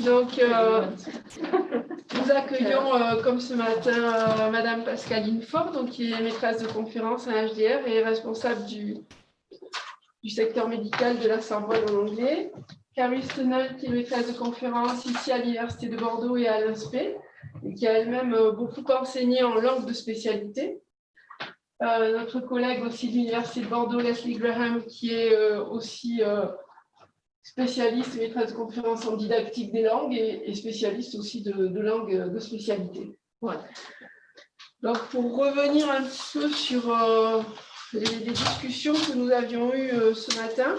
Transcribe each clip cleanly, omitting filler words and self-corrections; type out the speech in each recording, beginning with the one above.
Donc, nous accueillons, comme ce matin, Madame Pascaline Faure, donc, qui est maîtresse de conférence à HDR et responsable du secteur médical de la Sorbonne en anglais. Carrie Stenel, qui est maîtresse de conférence ici à l'Université de Bordeaux et à l'INSPE, et qui a elle-même beaucoup enseigné en langue de spécialité. Notre collègue aussi de l'Université de Bordeaux, Leslie Graham, qui est aussi spécialiste et maîtresse de conférence en didactique des langues et spécialiste aussi de langues de spécialité. Voilà. Donc, pour revenir un peu sur les discussions que nous avions eues ce matin,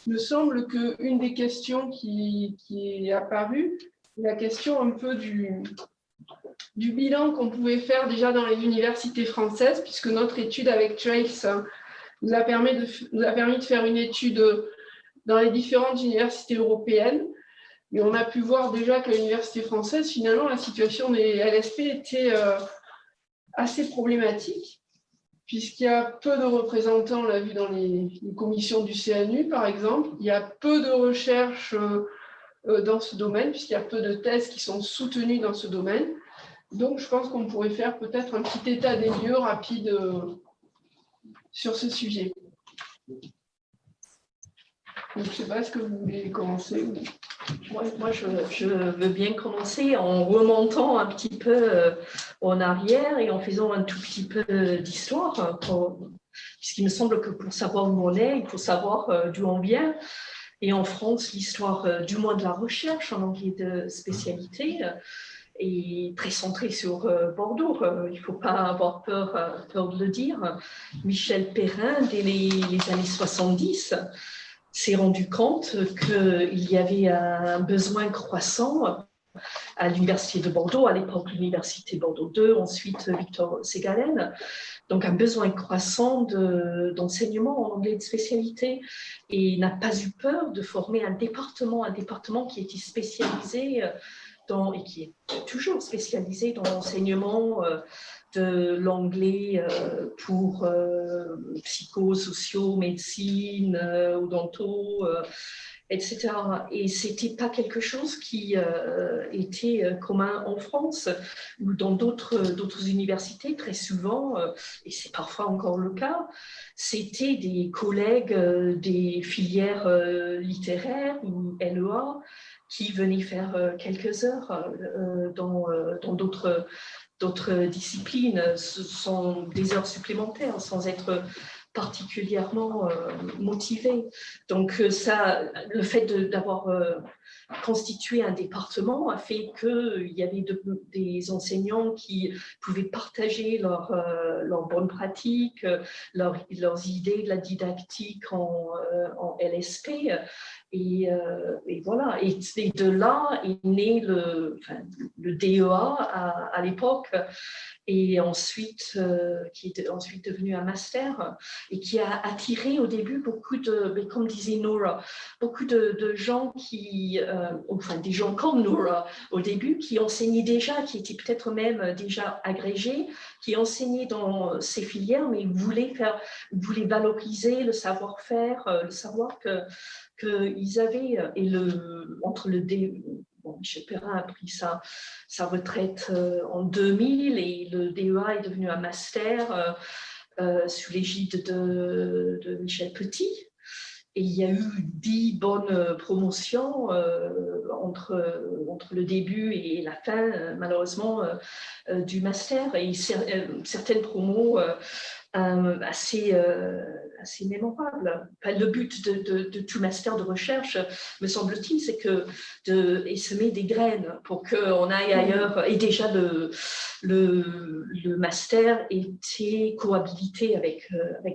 il me semble qu'une des questions qui est apparue, la question un peu du bilan qu'on pouvait faire déjà dans les universités françaises, puisque notre étude avec Trace nous a permis de faire une étude dans les différentes universités européennes. Et on a pu voir déjà qu'à l'université française, finalement, la situation des LSP était assez problématique, puisqu'il y a peu de représentants, on l'a vu dans les commissions du CNU, par exemple. Il y a peu de recherches dans ce domaine, puisqu'il y a peu de thèses qui sont soutenues dans ce domaine. Donc, je pense qu'on pourrait faire peut-être un petit état des lieux rapide sur ce sujet. Donc, je ne sais pas, est-ce que vous voulez commencer? Moi, je veux bien commencer en remontant un petit peu en arrière et en faisant un tout petit peu d'histoire, puisqu'il me semble que pour savoir où on est, il faut savoir d'où on vient. Et en France, l'histoire, du moins de la recherche en anglais de spécialité, est très centrée sur Bordeaux. Il ne faut pas avoir peur de le dire. Michel Perrin, dès les années 70, s'est rendu compte qu'il y avait un besoin croissant à l'Université de Bordeaux, à l'époque l'Université Bordeaux 2, ensuite Victor Ségalen, donc un besoin croissant d'enseignement en anglais de spécialité, et il n'a pas eu peur de former un département qui était spécialisé et qui est toujours spécialisé dans l'enseignement de l'anglais pour psycho, socio, médecine, odonto, etc. Et ce n'était pas quelque chose qui était commun en France ou dans d'autres universités. Très souvent, et c'est parfois encore le cas, c'était des collègues des filières littéraires ou LEA qui venaient faire quelques heures dans d'autres disciplines. Ce sont des heures supplémentaires sans être particulièrement motivés. Donc le fait d'avoir constitué un département a fait qu'il y avait des enseignants qui pouvaient partager leurs bonnes pratiques, leurs idées de la didactique en LSP. Et voilà. Et de là est né le DEA à l'époque, et ensuite qui est ensuite devenu un master, et qui a attiré au début beaucoup comme disait Nora, beaucoup de gens des gens comme Nora au début, qui enseignaient déjà, qui étaient peut-être même déjà agrégés, qui enseignaient dans ces filières, mais voulaient valoriser le savoir-faire, le savoir qu'ils avaient. Et Michel Perrin a pris sa retraite en 2000, et le DEA est devenu un master sous l'égide de Michel Petit. Et il y a eu 10 bonnes promotions entre le début et la fin, malheureusement, du master. Et certaines promos assez mémorable. Enfin, le but de tout master de recherche, me semble-t-il, c'est de semer des graines pour qu'on aille ailleurs. Et déjà, le master était cohabilité avec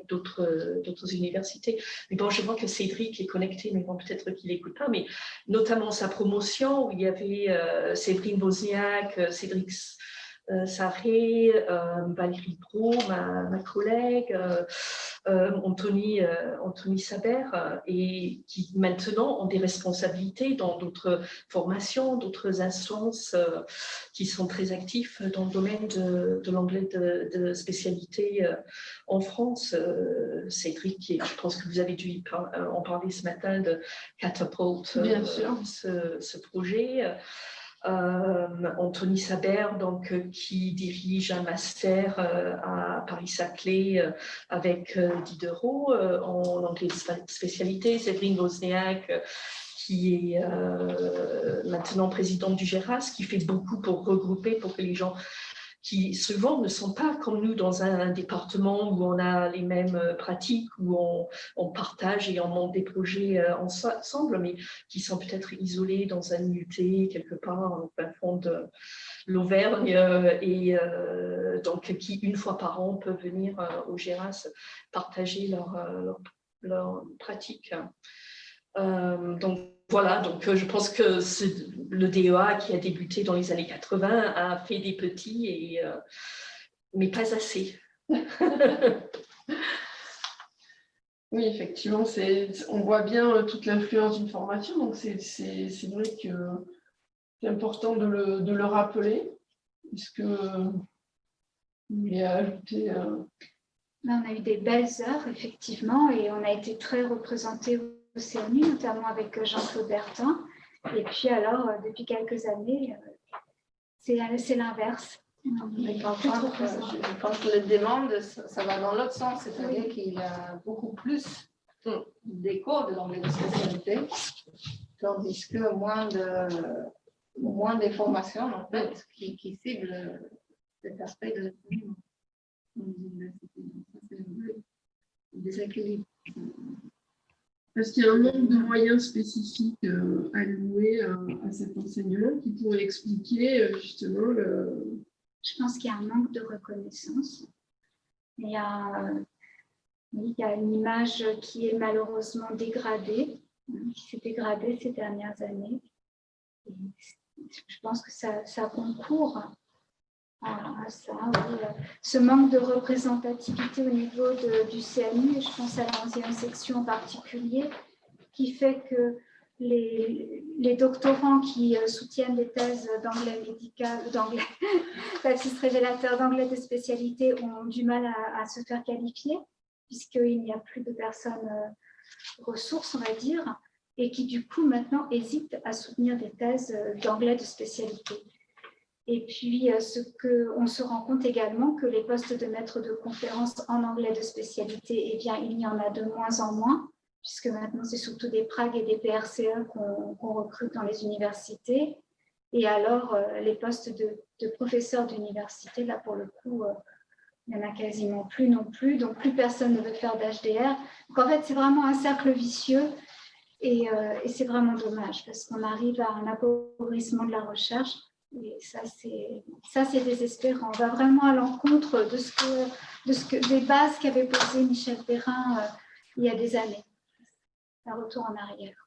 d'autres universités. Mais bon, je vois que Cédric est connecté, mais bon, peut-être qu'il n'écoute pas, mais notamment sa promotion, où il y avait Séverine Wozniak, Cédric Sarré, Valérie Pro, ma collègue, Anthony Saber, et qui maintenant ont des responsabilités dans d'autres formations, d'autres instances qui sont très actifs dans le domaine de l'anglais de spécialité en France. Cédric, je pense que vous avez dû en parler ce matin de Catapult, Bien sûr. ce projet. Anthony Saber, donc, qui dirige un master à Paris-Saclay avec Diderot en anglais de spécialité. Séverine Wozniak, qui est maintenant présidente du GERAS, qui fait beaucoup pour regrouper, pour que les gens qui souvent ne sont pas comme nous dans un département où on a les mêmes pratiques, où on partage et on monte des projets ensemble, mais qui sont peut-être isolés dans un UT quelque part au fin fond de l'Auvergne et donc qui une fois par an peuvent venir au GERAS partager leurs pratiques. Donc voilà, donc je pense que le DEA qui a débuté dans les années 80 a fait des petits, mais pas assez. Oui, effectivement, on voit bien toute l'influence d'une formation, donc c'est vrai que c'est important de le rappeler. Est-ce que vous voulez ajouter On a eu des belles heures, effectivement, et on a été très représentés au CNU, notamment avec Jean-Claude Bertin. Et puis alors, depuis quelques années, c'est l'inverse. Mais par contre, je pense que les demandes, ça va dans l'autre sens, c'est-à-dire qu'il y a beaucoup plus d'écho de l'anglais de spécialité, tandis que moins de formations en fait, qui ciblent cet aspect de l'enseignement dans les universités. Donc, ça, c'est un peu déséquilibre. Parce qu'il y a un manque de moyens spécifiques alloués à cet enseignement qui pourrait expliquer justement Je pense qu'il y a un manque de reconnaissance. Il y a une image qui est malheureusement dégradée, qui s'est dégradée ces dernières années. Et je pense que ça concourt à ça. Oui. Ce manque de représentativité au niveau du CNU, et je pense à la 11e section en particulier, qui fait que les doctorants qui soutiennent des thèses d'anglais médical, d'assist révélateur d'anglais de spécialité ont du mal à se faire qualifier, puisqu'il n'y a plus de personnes ressources, on va dire, et qui du coup maintenant hésitent à soutenir des thèses d'anglais de spécialité. Et puis, on se rend compte également que les postes de maître de conférence en anglais de spécialité, eh bien, il y en a de moins en moins, puisque maintenant, c'est surtout des PRAG et des PRCE qu'on recrute dans les universités. Et alors, les postes de professeurs d'université, là, pour le coup, il n'y en a quasiment plus non plus. Donc, plus personne ne veut faire d'HDR. Donc, en fait, c'est vraiment un cercle vicieux. Et c'est vraiment dommage, parce qu'on arrive à un appauvrissement de la recherche. Et ça, c'est désespérant. On va vraiment à l'encontre des bases qu'avait posées Michel Perrin il y a des années. Un retour en arrière.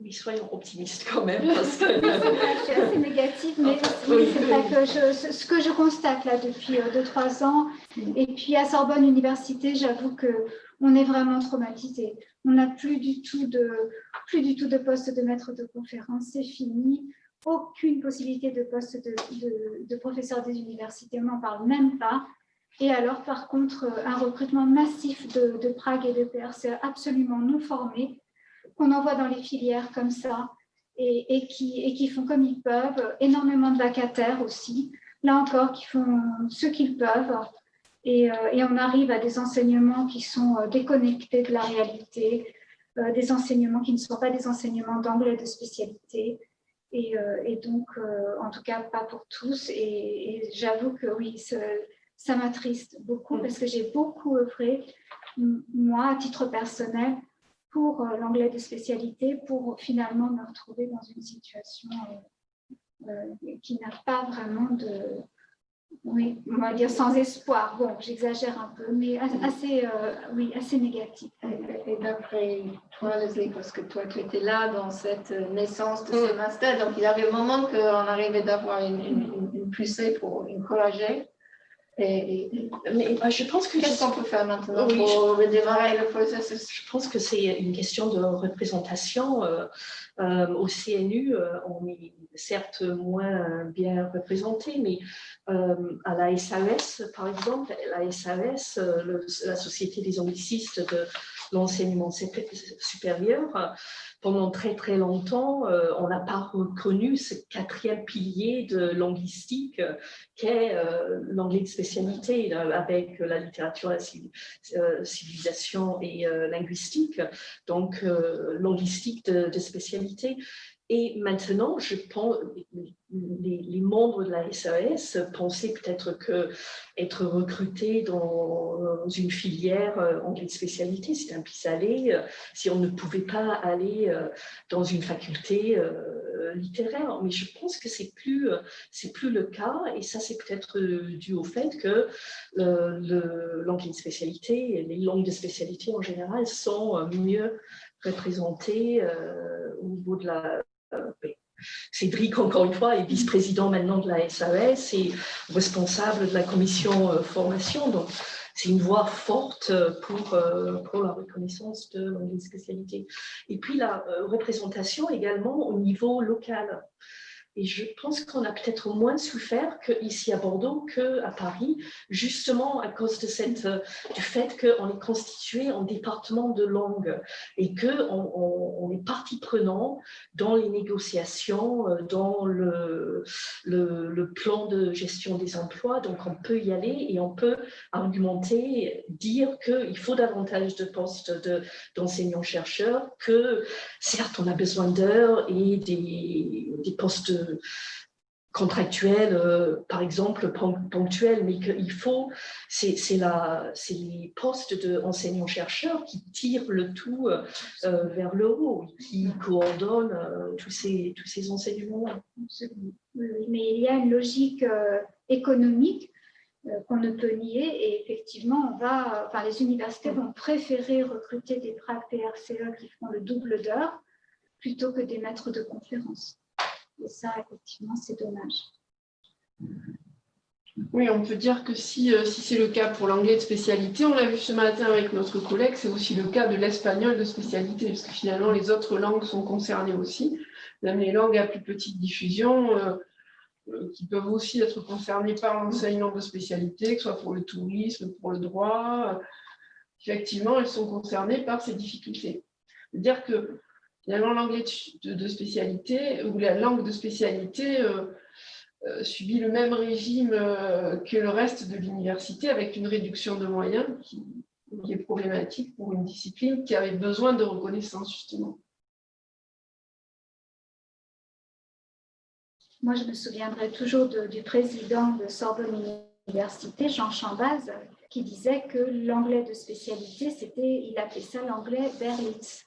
Mais soyons optimistes quand même. Parce que... Je suis assez négative, mais oui, c'est vrai que ce que je constate là depuis 2-3 ans, et puis à Sorbonne Université, j'avoue qu'on est vraiment traumatisé. On n'a plus du tout de poste de maître de conférence, c'est fini. Aucune possibilité de poste de professeur des universités, on n'en parle même pas. Et alors, par contre, un recrutement massif de PRAG et de PRCE absolument non formés, qu'on envoie dans les filières comme ça, et qui font comme ils peuvent, énormément de vacataires aussi, là encore, qui font ce qu'ils peuvent, et on arrive à des enseignements qui sont déconnectés de la réalité, des enseignements qui ne sont pas des enseignements d'anglais de spécialité, et donc, en tout cas, pas pour tous, et j'avoue que oui, ça m'attriste beaucoup, parce que j'ai beaucoup œuvré, moi, à titre personnel, pour l'anglais de spécialité, pour finalement me retrouver dans une situation qui n'a pas vraiment oui, on va dire sans espoir. Bon, j'exagère un peu, mais assez négatif. Et d'après toi, Leslie, parce que toi, tu étais là dans cette naissance de ce master, donc il y avait un moment qu'on arrivait d'avoir une poussée pour encourager. Mais je pense que qu'est-ce qu'on peut faire maintenant Oui, pour redémarrer le processus? je pense que c'est une question de représentation. Au CNU, on est certes moins bien représenté, mais à la SAS, par exemple, la SAS, la Société des anglicistes de l'enseignement supérieur, pendant très très longtemps, on n'a pas reconnu ce quatrième pilier de l'anglistique qu'est l'anglais de spécialité, avec la littérature, la civilisation et linguistique, donc l'anglistique de spécialité. Et maintenant, je pense, les membres de la SAS pensaient peut-être qu'être recruté dans une filière anglais de spécialité, c'était un pis-aller si on ne pouvait pas aller dans une faculté littéraire. Mais je pense que c'est plus le cas, et ça c'est peut-être dû au fait que l'anglais de spécialité, les langues de spécialité en général sont mieux représentées au niveau de la... Cédric, encore une fois, est vice-président maintenant de la SAS et responsable de la commission formation. Donc, c'est une voix forte pour la reconnaissance de l'anglais de spécialité. Et puis, la représentation également au niveau local. Et je pense qu'on a peut-être moins souffert qu'ici à Bordeaux qu'à Paris, justement à cause de du fait qu'on est constitué en département de langue et qu'on est partie prenante dans les négociations, dans le plan de gestion des emplois. Donc on peut y aller et on peut argumenter, dire qu'il faut davantage de postes d'enseignants-chercheurs, que certes on a besoin d'heures et des postes contractuels, par exemple, ponctuels, mais qu'il faut, c'est les postes d'enseignants-chercheurs qui tirent le tout vers le haut, qui coordonnent tous ces enseignements. Oui, mais il y a une logique économique qu'on ne peut nier, et effectivement, les universités vont préférer recruter des prac PRCE qui font le double d'heures plutôt que des maîtres de conférences. Et ça, effectivement, c'est dommage. Oui, on peut dire que si c'est le cas pour l'anglais de spécialité, on l'a vu ce matin avec notre collègue, c'est aussi le cas de l'espagnol de spécialité, parce que finalement, les autres langues sont concernées aussi, même les langues à plus petite diffusion, qui peuvent aussi être concernées par l'enseignement de spécialité, que ce soit pour le tourisme, pour le droit. Effectivement, elles sont concernées par ces difficultés. C'est-à-dire que finalement, l'anglais de spécialité ou la langue de spécialité subit le même régime que le reste de l'université, avec une réduction de moyens qui est problématique pour une discipline qui avait besoin de reconnaissance, justement. Moi, je me souviendrai toujours du président de Sorbonne Université, Jean Chambaz, qui disait que l'anglais de spécialité, il appelait ça l'anglais Berlitz.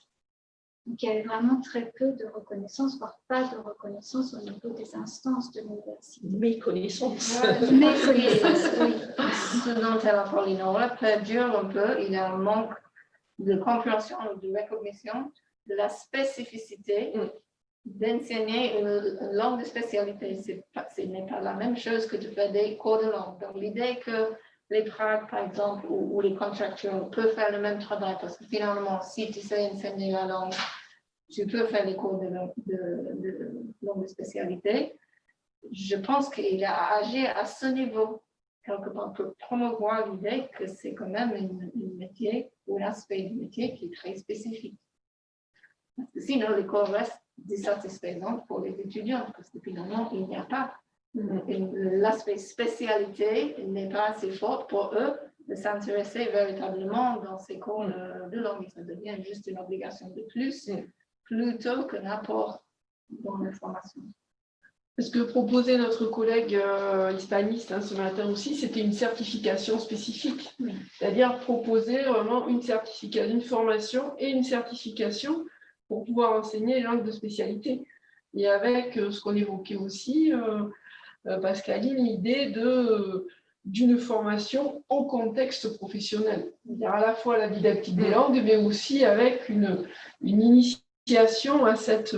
Donc, il y avait vraiment très peu de reconnaissance, voire pas de reconnaissance au niveau des instances de l'université. Méconnaissance. Méconnaissance, oui. Ce dont elle a parlé, Nora, perdure un peu. Il y a un manque de compréhension ou de recognition de la spécificité d'enseigner une langue de spécialité. Ce n'est pas la même chose que de faire des cours de langue. Donc, l'idée que les prac, par exemple, ou les contractuels peuvent faire le même travail, parce que finalement, si tu sais enseigner la langue, tu peux faire les cours de langue de spécialité. Je pense qu'il a agi à ce niveau, quelque part, pour promouvoir l'idée que c'est quand même un métier ou un aspect du métier qui est très spécifique. Parce que sinon, les cours restent dissatisfaisants pour les étudiants, parce que finalement, il n'y a pas. L'aspect spécialité n'est pas assez fort pour eux de s'intéresser véritablement dans ces cours de langue. Ça devient juste une obligation de plus, plutôt qu'un apport dans la formation. Ce que proposait notre collègue hispaniste ce matin aussi, c'était une certification spécifique. Oui. C'est-à-dire proposer vraiment une formation et une certification pour pouvoir enseigner les langues de spécialité. Et avec ce qu'on évoquait aussi, Pascaline, l'idée d'une formation au contexte professionnel. C'est-à-dire à la fois la didactique des langues, mais aussi avec une initiation à cette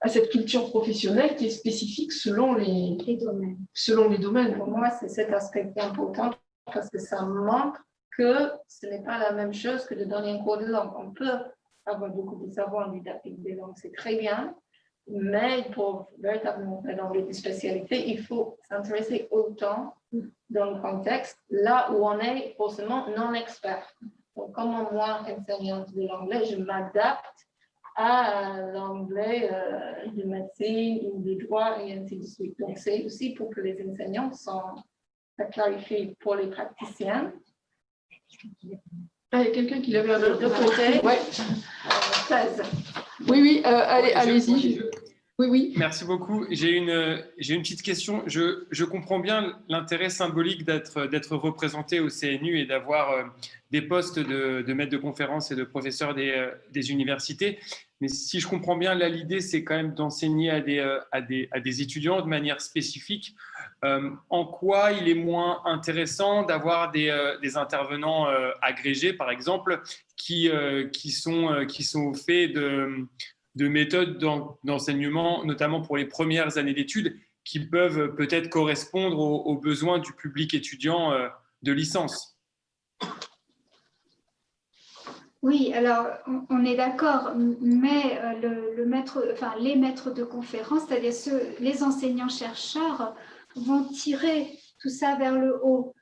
à cette culture professionnelle qui est spécifique selon les domaines. Pour moi, c'est cet aspect qui est important parce que ça montre que ce n'est pas la même chose que de donner un cours de langue. On peut avoir beaucoup de savoir en didactique des langues, c'est très bien, mais pour véritablement faire l'anglais de spécialité, il faut s'intéresser autant dans le contexte, là où on est forcément non expert. Donc, comme moi, enseignante de l'anglais, je m'adapte à l'anglais de médecine ou de droit et ainsi de suite. Donc, c'est aussi pour que les enseignants sont clarifiés pour les praticiens. Ah, il y a quelqu'un qui l'avait De côté, ouais. 13. Oui, allez-y. Oui. Merci beaucoup. J'ai une petite question. Je comprends bien l'intérêt symbolique d'être représenté au CNU et d'avoir des postes de maître de conférences et de professeurs des universités. Mais si je comprends bien, là, l'idée, c'est quand même d'enseigner à des étudiants de manière spécifique. En quoi il est moins intéressant d'avoir des intervenants agrégés, par exemple, qui sont au fait de méthodes d'enseignement, notamment pour les premières années d'études, qui peuvent peut-être correspondre aux besoins du public étudiant de licence. Oui, alors on est d'accord, mais les maîtres de conférences, c'est-à-dire les enseignants-chercheurs, vont tirer tout ça vers le haut.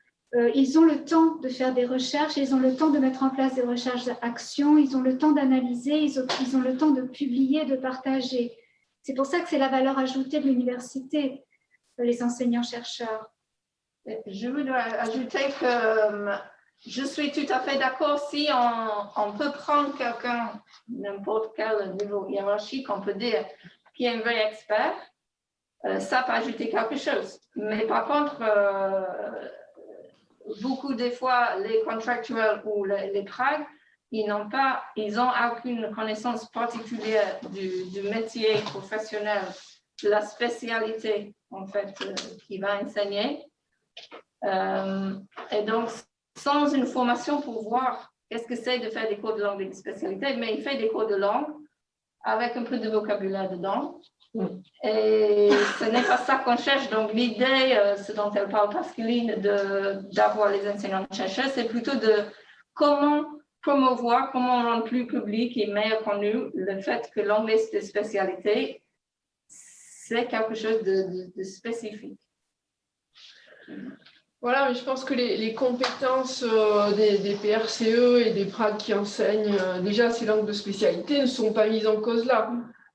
Ils ont le temps de faire des recherches, ils ont le temps de mettre en place des recherches-actions, ils ont le temps d'analyser, ils ont le temps de publier, de partager. C'est pour ça que c'est la valeur ajoutée de l'université, les enseignants-chercheurs. Je voudrais ajouter que je suis tout à fait d'accord si on peut prendre quelqu'un, n'importe quel niveau hiérarchique, on peut dire, qui est un vrai expert, ça peut ajouter quelque chose. Mais par contre, beaucoup des fois, les contractuels ou les pragues, ils n'ont aucune connaissance particulière du métier professionnel, de la spécialité, en fait, qu'il va enseigner. Et donc, sans une formation pour voir qu'est-ce que c'est de faire des cours de langue de spécialité, mais il fait des cours de langue avec un peu de vocabulaire dedans. Et ce n'est pas ça qu'on cherche. Donc, l'idée, ce dont elle parle Pascaline, d'avoir les enseignants-chercheurs, c'est plutôt de comment promouvoir, comment rendre plus public et meilleur connu le fait que l'anglais de spécialité, c'est quelque chose de spécifique. Voilà, mais je pense que les compétences des PRCE et des pragues qui enseignent déjà ces langues de spécialité ne sont pas mises en cause là.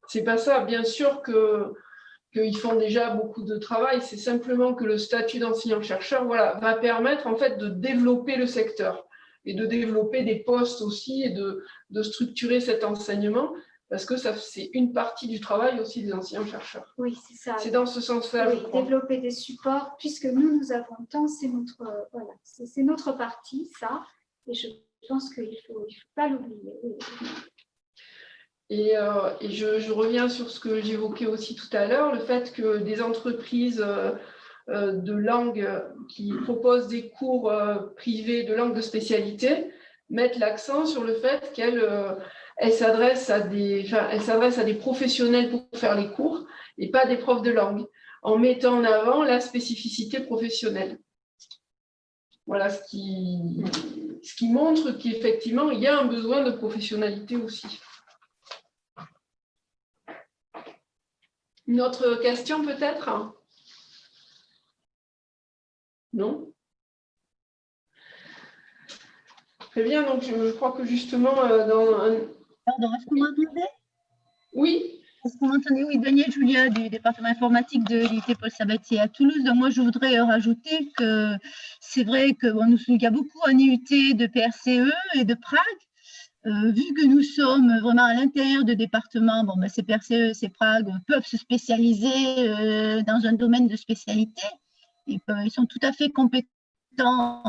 C'est pas ça. Bien sûr qu'ils font déjà beaucoup de travail. C'est simplement que le statut d'enseignant-chercheur, voilà, va permettre en fait de développer le secteur et de développer des postes aussi et de structurer cet enseignement. Parce que c'est une partie du travail aussi des enseignants-chercheurs. Oui, c'est ça. C'est dans ce sens-là. Oui, développer des supports, puisque nous avons le temps, c'est notre partie, ça. Et je pense qu'il ne faut pas l'oublier. Et je reviens sur ce que j'évoquais aussi tout à l'heure, le fait que des entreprises de langue qui proposent des cours privés de langue de spécialité mettent l'accent sur le fait qu'elles s'adressent à des professionnels pour faire les cours et pas des profs de langue, en mettant en avant la spécificité professionnelle. Voilà ce qui montre qu'effectivement, il y a un besoin de professionnalité aussi. Une autre question peut-être? Non? Très bien, donc je crois que justement Pardon, est-ce que vous m'entendez? Oui. Est-ce que vous m'entendez? Oui, Daniel Julia du département informatique de l'IT Paul Sabatier à Toulouse. Donc moi, je voudrais rajouter que c'est vrai qu'il y a beaucoup en IUT de PRCE et de Prague. Vu que nous sommes vraiment à l'intérieur de départements, ces PRCE, ces Prague peuvent se spécialiser dans un domaine de spécialité. Ils sont tout à fait compétents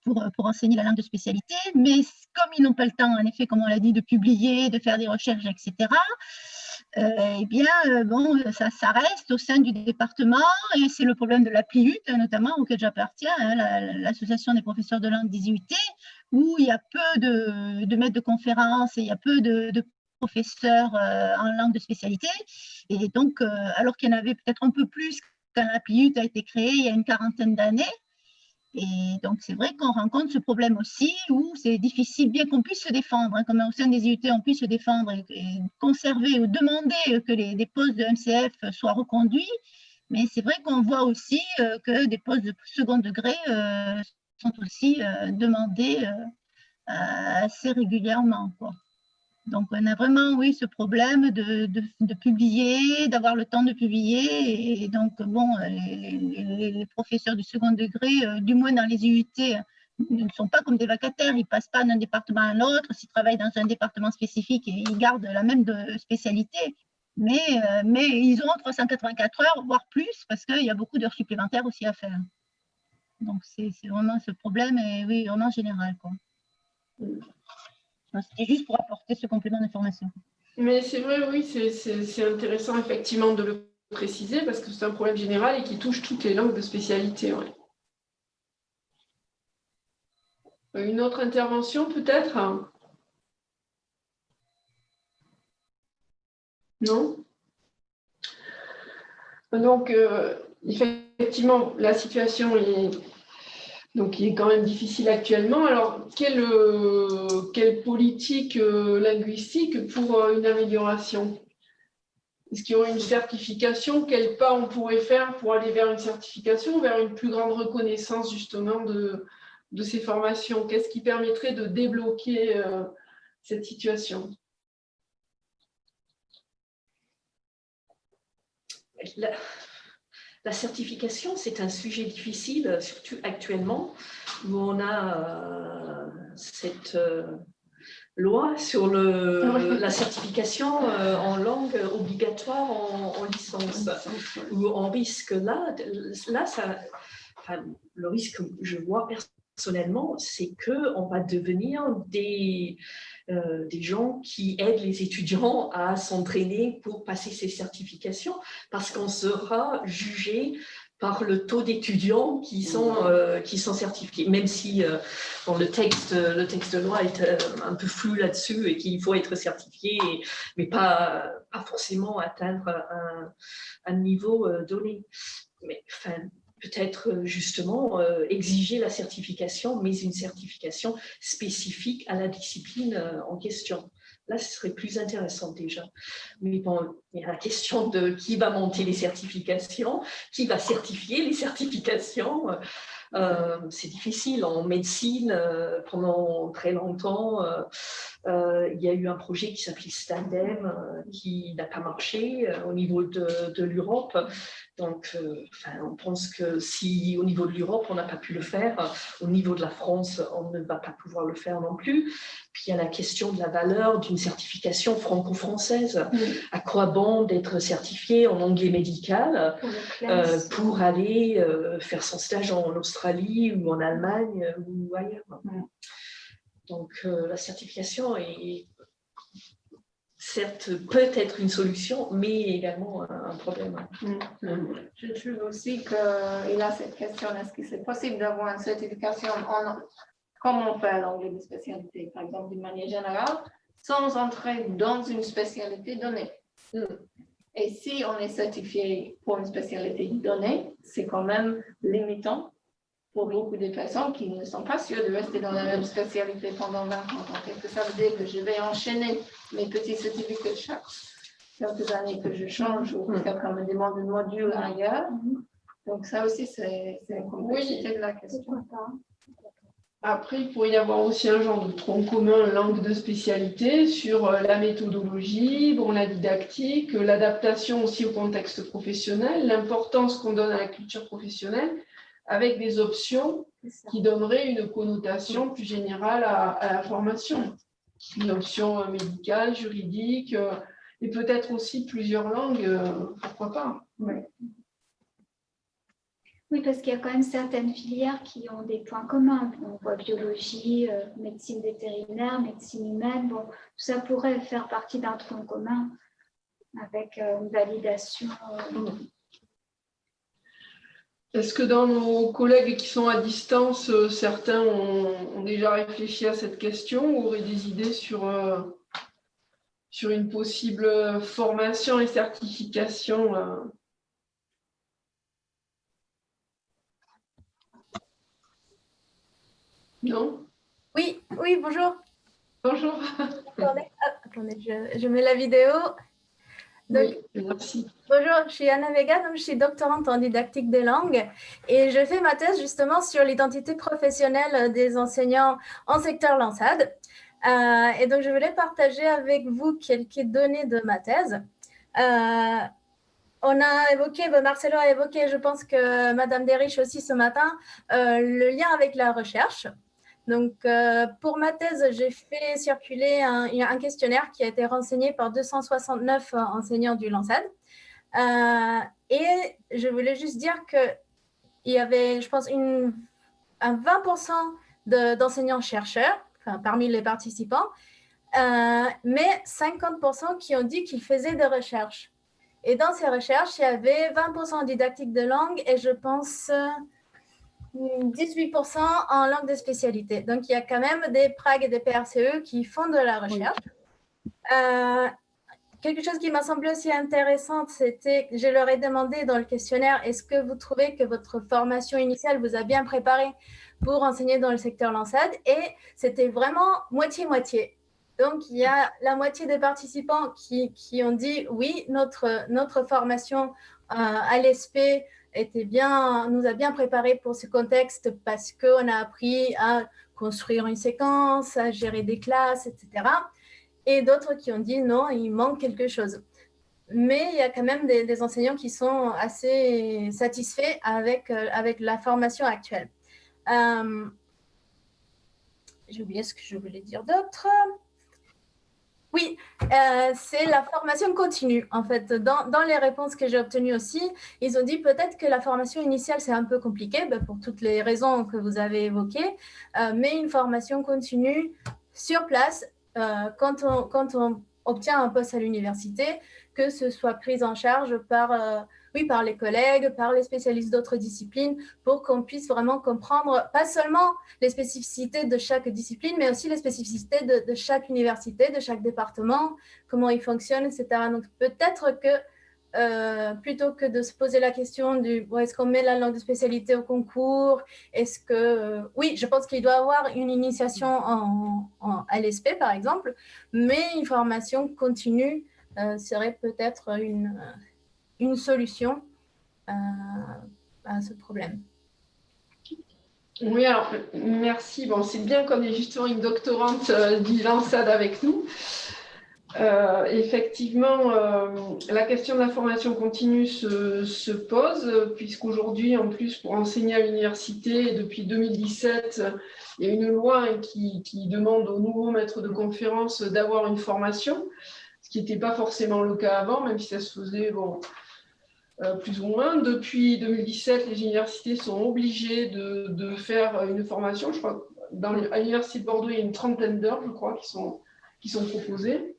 pour enseigner la langue de spécialité, mais comme ils n'ont pas le temps, en effet, comme on l'a dit, de publier, de faire des recherches, etc., eh bien, ça reste au sein du département, et c'est le problème de la PLIUT, notamment, auquel j'appartiens, l'association des professeurs de langue des IUT, où il y a peu de maîtres de conférences et il y a peu de professeurs en langue de spécialité. Et donc, alors qu'il y en avait peut-être un peu plus quand l'APIUT a été créé il y a une quarantaine d'années. Et donc, c'est vrai qu'on rencontre ce problème aussi où c'est difficile, bien qu'on puisse se défendre, hein, comme au sein des IUT, on puisse se défendre et conserver ou demander que des postes de MCF soient reconduits. Mais c'est vrai qu'on voit aussi que des postes de second degré sont aussi demandés assez régulièrement, quoi. Donc, on a vraiment, oui, ce problème de publier, d'avoir le temps de publier. Et donc, bon, les professeurs du second degré, du moins dans les IUT, ne sont pas comme des vacataires. Ils ne passent pas d'un département à l'autre. S'ils travaillent dans un département spécifique, ils gardent la même spécialité. Mais ils ont 384 heures, voire plus, parce qu'il y a beaucoup d'heures supplémentaires aussi à faire. Donc, c'est vraiment ce problème, et oui, vraiment général, quoi. C'était juste pour apporter ce complément d'information. Mais c'est vrai, oui, c'est intéressant effectivement de le préciser parce que c'est un problème général et qui touche toutes les langues de spécialité. Ouais. Une autre intervention peut-être? Non? Donc, effectivement, la situation est quand même difficile actuellement. Alors, quelle politique linguistique pour une amélioration? Est-ce qu'il y aurait une certification? Quels pas on pourrait faire pour aller vers une certification, vers une plus grande reconnaissance justement de ces formations? Qu'est-ce qui permettrait de débloquer cette situation? La certification, c'est un sujet difficile, surtout actuellement, où on a cette loi sur la certification en langue obligatoire en licence, où on risque le risque que je vois personnellement, c'est qu'on va devenir des gens qui aident les étudiants à s'entraîner pour passer ces certifications, parce qu'on sera jugé par le taux d'étudiants qui sont certifiés, même si bon, le texte de loi est un peu flou là-dessus et qu'il faut être certifié, mais pas forcément atteindre un niveau donné. Mais enfin, peut-être justement exiger la certification, mais une certification spécifique à la discipline en question. Là, ce serait plus intéressant déjà. Mais bon, il y a la question de qui va monter les certifications, qui va certifier les certifications. C'est difficile. En médecine, pendant très longtemps, il y a eu un projet qui s'appelait STANDEM qui n'a pas marché au niveau de l'Europe. Donc, on pense que si au niveau de l'Europe, on n'a pas pu le faire, au niveau de la France, on ne va pas pouvoir le faire non plus. Puis, il y a la question de la valeur d'une certification franco-française. À quoi bon d'être certifié en anglais médical pour aller faire son stage en Australie ou en Allemagne ou ailleurs. Donc, la certification est certes peut-être une solution, mais également un problème. Je trouve aussi qu'il a cette question, est-ce que c'est possible d'avoir une certification comme on fait l'anglais de spécialité, par exemple, d'une manière générale, sans entrer dans une spécialité donnée. Et si on est certifié pour une spécialité donnée, c'est quand même limitant pour beaucoup de personnes qui ne sont pas sûres de rester dans la même spécialité pendant 20 ans. Donc, est-ce que ça veut dire que je vais enchaîner mes petits certificats chaque quelques années que je change ou que quelqu'un me demande un module ailleurs? Donc, ça aussi, c'est une complexité de la question. Après, il pourrait y avoir aussi un genre de tronc commun langue de spécialité sur la méthodologie, bon, la didactique, l'adaptation aussi au contexte professionnel, l'importance qu'on donne à la culture professionnelle, avec des options qui donneraient une connotation plus générale à la formation. Une option médicale, juridique, et peut-être aussi plusieurs langues, pourquoi pas. Oui, parce qu'il y a quand même certaines filières qui ont des points communs. On voit biologie, médecine vétérinaire, médecine humaine. Bon, tout ça pourrait faire partie d'un tronc commun avec une validation. Est-ce que dans nos collègues qui sont à distance, certains ont déjà réfléchi à cette question ou auraient des idées sur sur une possible formation et certification. Non? Oui, oui, bonjour. Bonjour. Attendez, je mets la vidéo. Donc, Oui, merci. bonjour, je suis Anna Vega, donc je suis doctorante en didactique des langues et je fais ma thèse justement sur l'identité professionnelle des enseignants en secteur Lansade. Et donc, je voulais partager avec vous quelques données de ma thèse. On a évoqué, Marcelo a évoqué, je pense que Madame Derich aussi ce matin, le lien avec la recherche. Donc, pour ma thèse, j'ai fait circuler un questionnaire qui a été renseigné par 269 enseignants du Lansade. Et je voulais juste dire qu'il y avait, je pense, un 20% d'enseignants-chercheurs parmi les participants, mais 50% qui ont dit qu'ils faisaient des recherches. Et dans ces recherches, il y avait 20% en didactique de langue et je pense 18% en langue de spécialité. Donc, il y a quand même des PRAG et des PRCE qui font de la recherche. Quelque chose qui m'a semblé aussi intéressant, c'était que je leur ai demandé dans le questionnaire, est-ce que vous trouvez que votre formation initiale vous a bien préparé pour enseigner dans le secteur Lansade? Et c'était vraiment moitié-moitié. Donc, il y a la moitié des participants qui ont dit, oui, notre formation à l'ESP nous a bien préparé pour ce contexte parce qu'on a appris à construire une séquence, à gérer des classes, etc. Et d'autres qui ont dit non, il manque quelque chose. Mais il y a quand même des enseignants qui sont assez satisfaits avec la formation actuelle. J'ai oublié ce que je voulais dire d'autre. Oui, c'est la formation continue. En fait, dans les réponses que j'ai obtenues aussi, ils ont dit peut-être que la formation initiale, c'est un peu compliqué pour toutes les raisons que vous avez évoquées, mais une formation continue sur place, quand on obtient un poste à l'université, que ce soit pris en charge par les collègues, par les spécialistes d'autres disciplines, pour qu'on puisse vraiment comprendre pas seulement les spécificités de chaque discipline, mais aussi les spécificités de chaque université, de chaque département, comment ils fonctionnent, etc. Donc peut-être que plutôt que de se poser la question du est-ce qu'on met la langue de spécialité au concours, est-ce que oui, je pense qu'il doit y avoir une initiation en LSP par exemple, mais une formation continue serait peut-être une solution à ce problème. Oui, alors merci. Bon, c'est bien qu'on ait justement une doctorante du Lansade avec nous. Effectivement, la question de la formation continue se pose, puisqu'aujourd'hui, en plus, pour enseigner à l'université, depuis 2017, il y a une loi qui demande aux nouveaux maîtres de conférences d'avoir une formation, ce qui n'était pas forcément le cas avant, même si ça se faisait plus ou moins. Depuis 2017, les universités sont obligées de faire une formation. Je crois à l'université de Bordeaux, il y a une trentaine d'heures, je crois, qui sont proposées.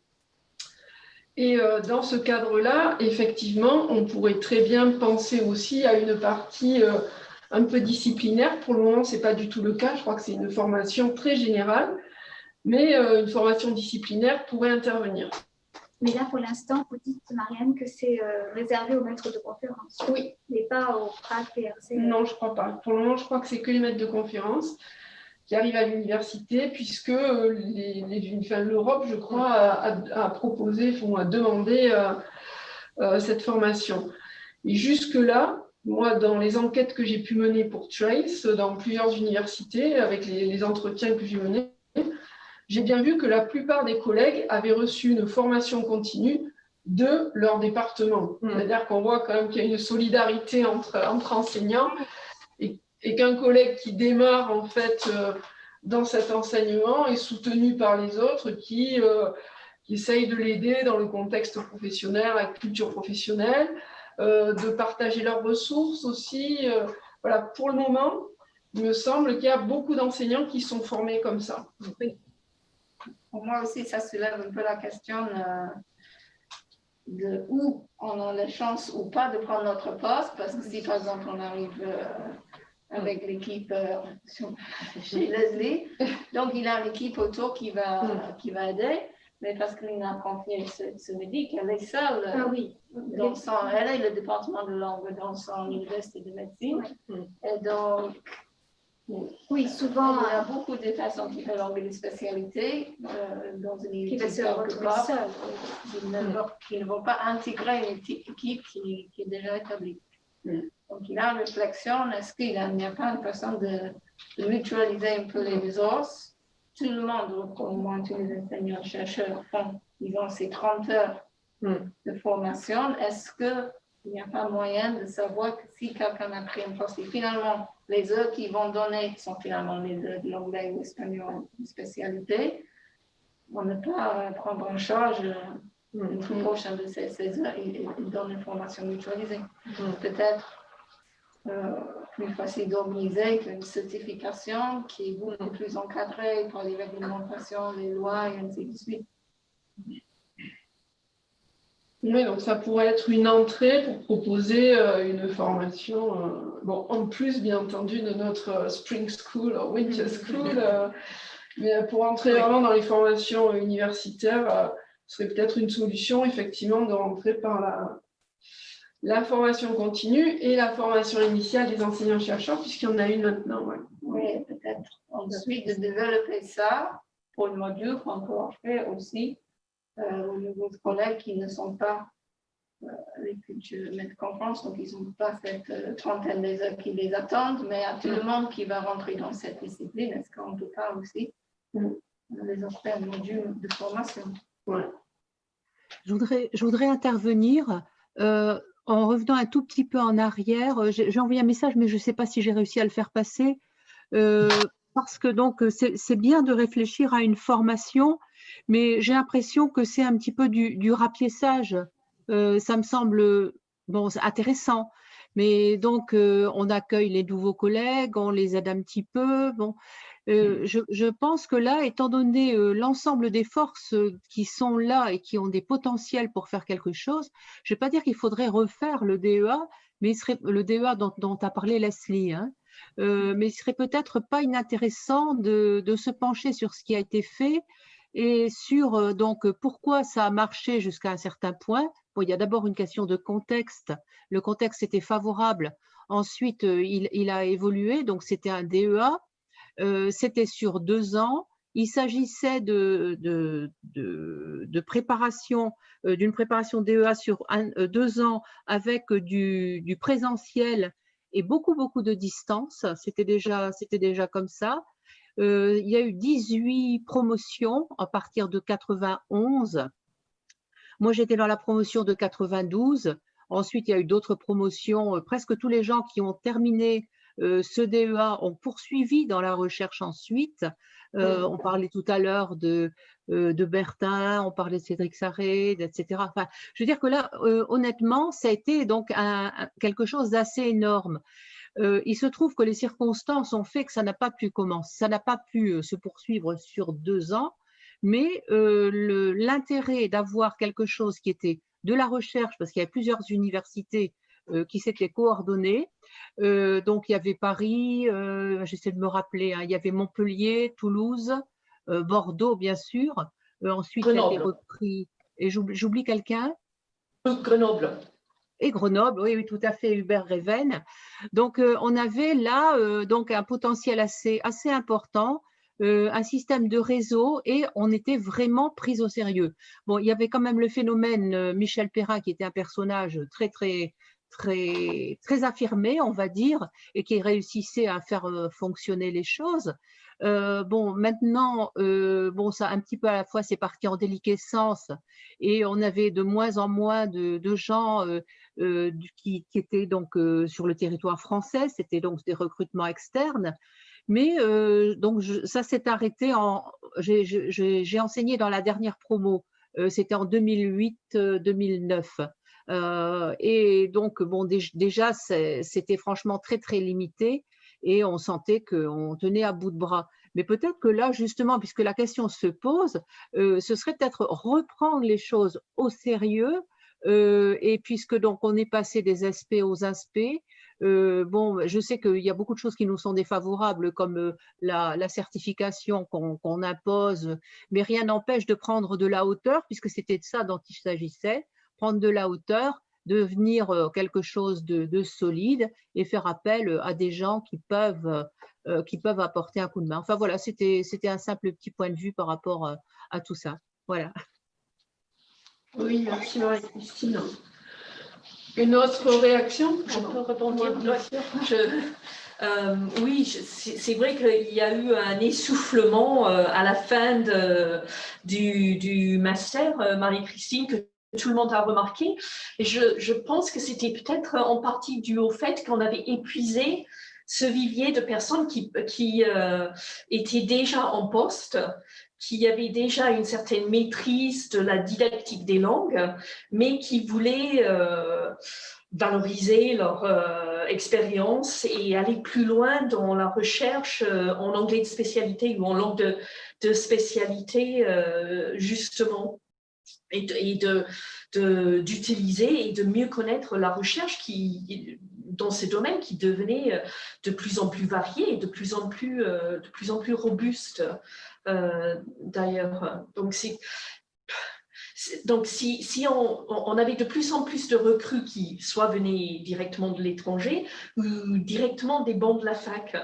Et dans ce cadre-là, effectivement, on pourrait très bien penser aussi à une partie un peu disciplinaire. Pour le moment, ce n'est pas du tout le cas. Je crois que c'est une formation très générale, mais une formation disciplinaire pourrait intervenir. Mais là, pour l'instant, vous dites, Marianne, que c'est réservé aux maîtres de conférence. Oui. Mais pas aux PRAC, PRC. Non, je ne crois pas. Pour le moment, je crois que c'est que les maîtres de conférence qui arrivent à l'université, puisque l'Europe, je crois, a proposé, a demandé cette formation. Et jusque-là, moi, dans les enquêtes que j'ai pu mener pour Trace, dans plusieurs universités, avec les entretiens que j'ai menés, j'ai bien vu que la plupart des collègues avaient reçu une formation continue de leur département. C'est-à-dire qu'on voit quand même qu'il y a une solidarité entre enseignants et qu'un collègue qui démarre en fait dans cet enseignement est soutenu par les autres qui essayent de l'aider dans le contexte professionnel, la culture professionnelle, de partager leurs ressources aussi. Voilà, pour le moment, il me semble qu'il y a beaucoup d'enseignants qui sont formés comme ça. Oui. Pour moi aussi, ça soulève un peu la question de où on a la chance ou pas de prendre notre poste, parce que si par exemple on arrive avec l'équipe chez Leslie, donc il a une équipe autour qui va aider, mais Pascaline a confié ce midi qu'elle est seule. Ah oui. Elle est le département de langue dans son université de médecine. Et donc, Oui, souvent, il y a beaucoup de personnes qui font langue de spécialité dans une qui va université se retrouver seul. qui ne vont pas intégrer une équipe qui est déjà établie. Donc, il y a une réflexion, est-ce qu'il n'y a pas une façon de mutualiser un peu les ressources? Tout le monde, au moins tous les enseignants, chercheurs font, ils ont ces 30 heures de formation. Est-ce qu'il n'y a pas moyen de savoir que si quelqu'un a pris un poste et finalement, les heures qu'ils vont donner sont finalement les heures de l'anglais ou l'espagnol, une spécialité, on ne peut pas prendre en charge une proportion de ces heures et donner une formation mutualisée. Peut-être plus facile d'organiser qu'une certification qui est beaucoup plus encadrée par les réglementations, les lois et ainsi de suite. Oui, donc ça pourrait être une entrée pour proposer une formation, bon, en plus bien entendu de notre Spring School, Winter School, mais pour entrer vraiment dans les formations universitaires, ce serait peut-être une solution effectivement de rentrer par la formation continue et la formation initiale des enseignants-chercheurs, puisqu'il y en a une maintenant. Ouais. Oui, peut-être ensuite de développer ça pour le module qu'on peut offrir aussi aux nouveaux collègues qui ne sont pas les futurs maîtres de conférence, donc ils n'ont pas cette trentaine d'heures qui les attendent, mais à tout le monde qui va rentrer dans cette discipline, est-ce qu'on ne peut pas aussi les offrir un module de formation? Ouais. Je voudrais intervenir en revenant un tout petit peu en arrière. J'ai envoyé un message, mais je ne sais pas si j'ai réussi à le faire passer. Parce que donc c'est bien de réfléchir à une formation, mais j'ai l'impression que c'est un petit peu du rapiessage. Ça me semble bon, intéressant, mais donc on accueille les nouveaux collègues, on les aide un petit peu. Bon, je pense que là, étant donné l'ensemble des forces qui sont là et qui ont des potentiels pour faire quelque chose, je ne vais pas dire qu'il faudrait refaire le DEA, mais il serait, le DEA dont a parlé Leslie, hein, mais il serait peut-être pas inintéressant de se pencher sur ce qui a été fait et sur donc pourquoi ça a marché jusqu'à un certain point. Bon, il y a d'abord une question de contexte. Le contexte était favorable. Ensuite, il a évolué, donc c'était un DEA. C'était sur 2 ans. Il s'agissait de préparation, d'une préparation DEA sur 2 ans avec du présentiel et beaucoup de distance. C'était déjà comme ça. Il y a eu 18 promotions à partir de 91. Moi, j'étais dans la promotion de 92. Ensuite, il y a eu d'autres promotions. Presque tous les gens qui ont terminé ce DEA ont poursuivi dans la recherche ensuite. On parlait tout à l'heure de Bertin, on parlait de Cédric Sarré, etc. Enfin, je veux dire que là, honnêtement, ça a été donc quelque chose d'assez énorme. Il se trouve que les circonstances ont fait que ça n'a pas pu commencer, ça n'a pas pu se poursuivre sur 2 ans, mais l'intérêt d'avoir quelque chose qui était de la recherche, parce qu'il y a plusieurs universités qui s'étaient coordonnées. Donc, il y avait Paris, j'essaie de me rappeler, hein, il y avait Montpellier, Toulouse, Bordeaux, bien sûr. Ensuite, il a été repris. Et j'oublie quelqu'un? Grenoble. Et Grenoble, oui, tout à fait, Hubert Réven. Donc, on avait là donc un potentiel assez important, un système de réseau et on était vraiment pris au sérieux. Bon, il y avait quand même le phénomène Michel Perrin qui était un personnage très affirmé, on va dire, et qui réussissait à faire fonctionner les choses. Bon, maintenant, bon, ça un petit peu à la fois, c'est parti en déliquescence et on avait de moins en moins de gens qui étaient donc sur le territoire français. C'était donc des recrutements externes. Mais donc ça s'est arrêté j'ai enseigné dans la dernière promo, c'était en 2008-2009. Et donc bon, déjà c'était franchement très limité et on sentait qu'on tenait à bout de bras. Mais peut-être que là justement, puisque la question se pose, ce serait peut-être reprendre les choses au sérieux. Et puisque donc on est passé des SP aux aspects, Bon, je sais qu'il y a beaucoup de choses qui nous sont défavorables, comme la certification qu'on impose, mais rien n'empêche de prendre de la hauteur, puisque c'était de ça dont il s'agissait, prendre de la hauteur, devenir quelque chose de solide et faire appel à des gens qui peuvent apporter un coup de main. Enfin voilà, c'était un simple petit point de vue par rapport à tout ça. Voilà. Oui, merci Marie-Christine. Une autre réaction? Je peux rebondir, bien sûr. Oui, c'est vrai qu'il y a eu un essoufflement à la fin du master, Marie-Christine, que tout le monde a remarqué. Et je pense que c'était peut-être en partie dû au fait qu'on avait épuisé ce vivier de personnes qui étaient déjà en poste, qui avaient déjà une certaine maîtrise de la didactique des langues, mais qui voulaient valoriser leur expérience et aller plus loin dans la recherche en anglais de spécialité ou en langue de spécialité, justement, et d'utiliser et de mieux connaître la recherche dans ces domaines qui devenaient de plus en plus variés et de plus en plus robustes, d'ailleurs. Donc, si on avait de plus en plus de recrues qui soit venaient directement de l'étranger ou directement des bancs de la fac,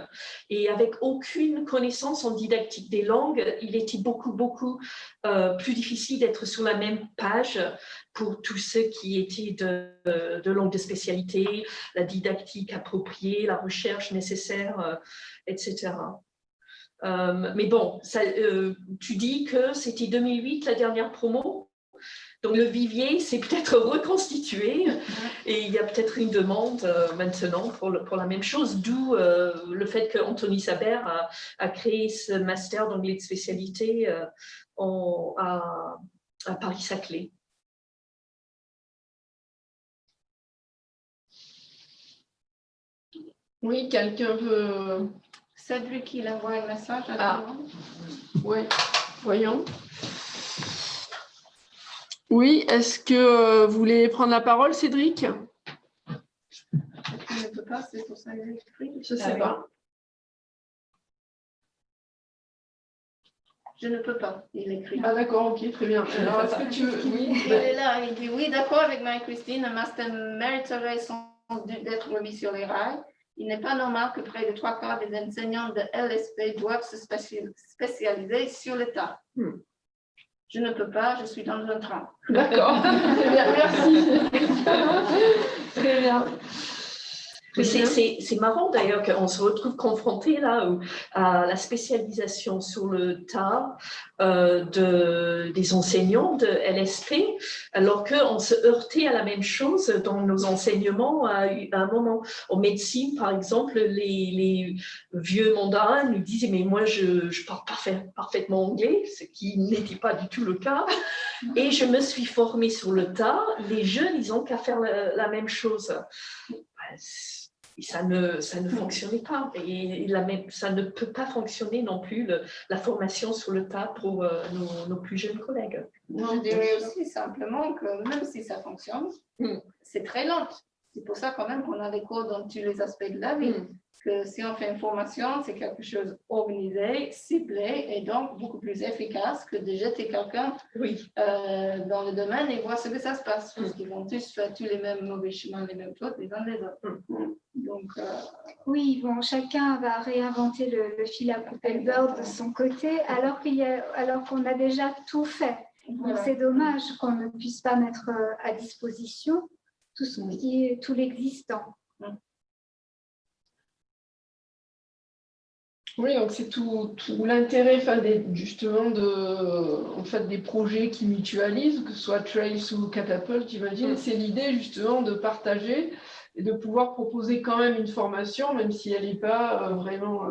et avec aucune connaissance en didactique des langues, il était beaucoup plus difficile d'être sur la même page pour tous ceux qui étaient de langue de spécialité, la didactique appropriée, la recherche nécessaire, etc. Mais bon, tu dis que c'était 2008 la dernière promo. Donc le vivier s'est peut-être reconstitué et il y a peut-être une demande maintenant pour la même chose, d'où le fait qu'Anthony Saber a créé ce master d'anglais de spécialité à Paris-Saclay. Oui, quelqu'un veut... Cédric, il envoie un message à Ah. tout le monde. Oui, voyons. Oui, est-ce que vous voulez prendre la parole, Cédric? Il ne peut pas, c'est pour ça qu'il écrit. Je ne sais pas. Je ne peux pas, il écrit. Ah d'accord, ok, très bien. Alors, est-ce que tu veux... Oui, Il est là, il dit oui, d'accord avec Marie-Christine, un master mériterait d'être remis sur les rails. Il n'est pas normal que près de 3/4 des enseignants de LSP doivent se spécialiser sur le tas. Je ne peux pas, je suis dans un train. D'accord, très bien, merci. Très bien. C'est marrant d'ailleurs qu'on se retrouve confronté là à la spécialisation sur le tas des enseignants de LSP, alors qu'on se heurtait à la même chose dans nos enseignements à un moment. En médecine, par exemple, les vieux mandarins nous disaient « mais moi, je parle parfaitement anglais », ce qui n'était pas du tout le cas. Et je me suis formée sur le tas. Les jeunes, ils n'ont qu'à faire la même chose. Et ça ne fonctionnait pas. Et ça ne peut pas fonctionner non plus, la formation sur le tas pour nos plus jeunes collègues. Je dirais aussi simplement que même si ça fonctionne, c'est très lent. C'est pour ça quand même qu'on a des cours dans tous les aspects de la vie. Que si on fait une formation, c'est quelque chose organisé, ciblé et donc beaucoup plus efficace que de jeter quelqu'un dans le domaine et voir ce que ça se passe. Parce qu'ils vont tous faire tous les mêmes mauvais chemins, les mêmes fautes les uns les autres. Donc, oui, bon, chacun va réinventer le fil à couper le beurre de son côté alors qu'on a déjà tout fait. Donc c'est dommage qu'on ne puisse pas mettre à disposition tout l'existant. Oui, donc c'est tout l'intérêt justement des projets qui mutualisent, que ce soit Trace ou Catapult, j'imagine. C'est l'idée justement de partager et de pouvoir proposer quand même une formation, même si elle n'est pas vraiment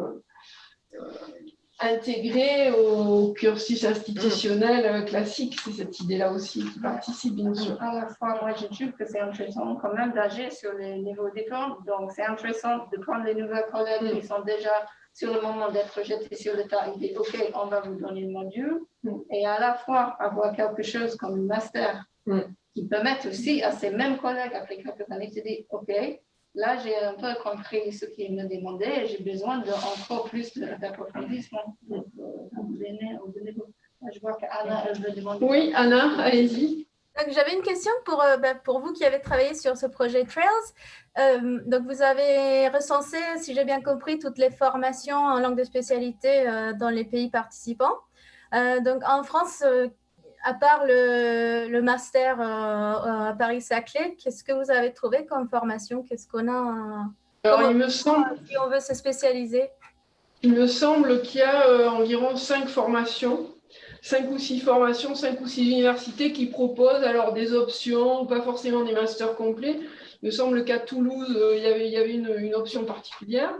intégrée au cursus institutionnel classique. C'est cette idée-là aussi qui participe, bien sûr. À la fois, moi, je trouve que c'est intéressant quand même d'agir sur les niveaux différents. Donc, c'est intéressant de prendre les nouvelles collègues qui sont déjà sur le moment d'être jetés sur le tas, il dit « Ok, on va vous donner le module » et à la fois avoir quelque chose comme le master qui permette aussi à ces mêmes collègues, après quelques années, de dire « Ok, là, j'ai un peu compris ce qu'il me demandait et j'ai besoin d'encore plus d'approfondissement. Donc, je vois qu'Anna, elle veut demander. Oui, Anna, allez-y. Donc, j'avais une question pour vous qui avez travaillé sur ce projet Trails. Donc, vous avez recensé, si j'ai bien compris, toutes les formations en langue de spécialité dans les pays participants. Donc, en France, à part le master à Paris-Saclay, qu'est-ce que vous avez trouvé comme formation? Qu'est-ce qu'on a Alors, il me semble, si on veut se spécialiser? il me semble qu'il y a environ 5 formations. 5 ou 6 formations, 5 ou 6 universités qui proposent alors des options, pas forcément des masters complets. Il me semble qu'à Toulouse, il y avait une option particulière.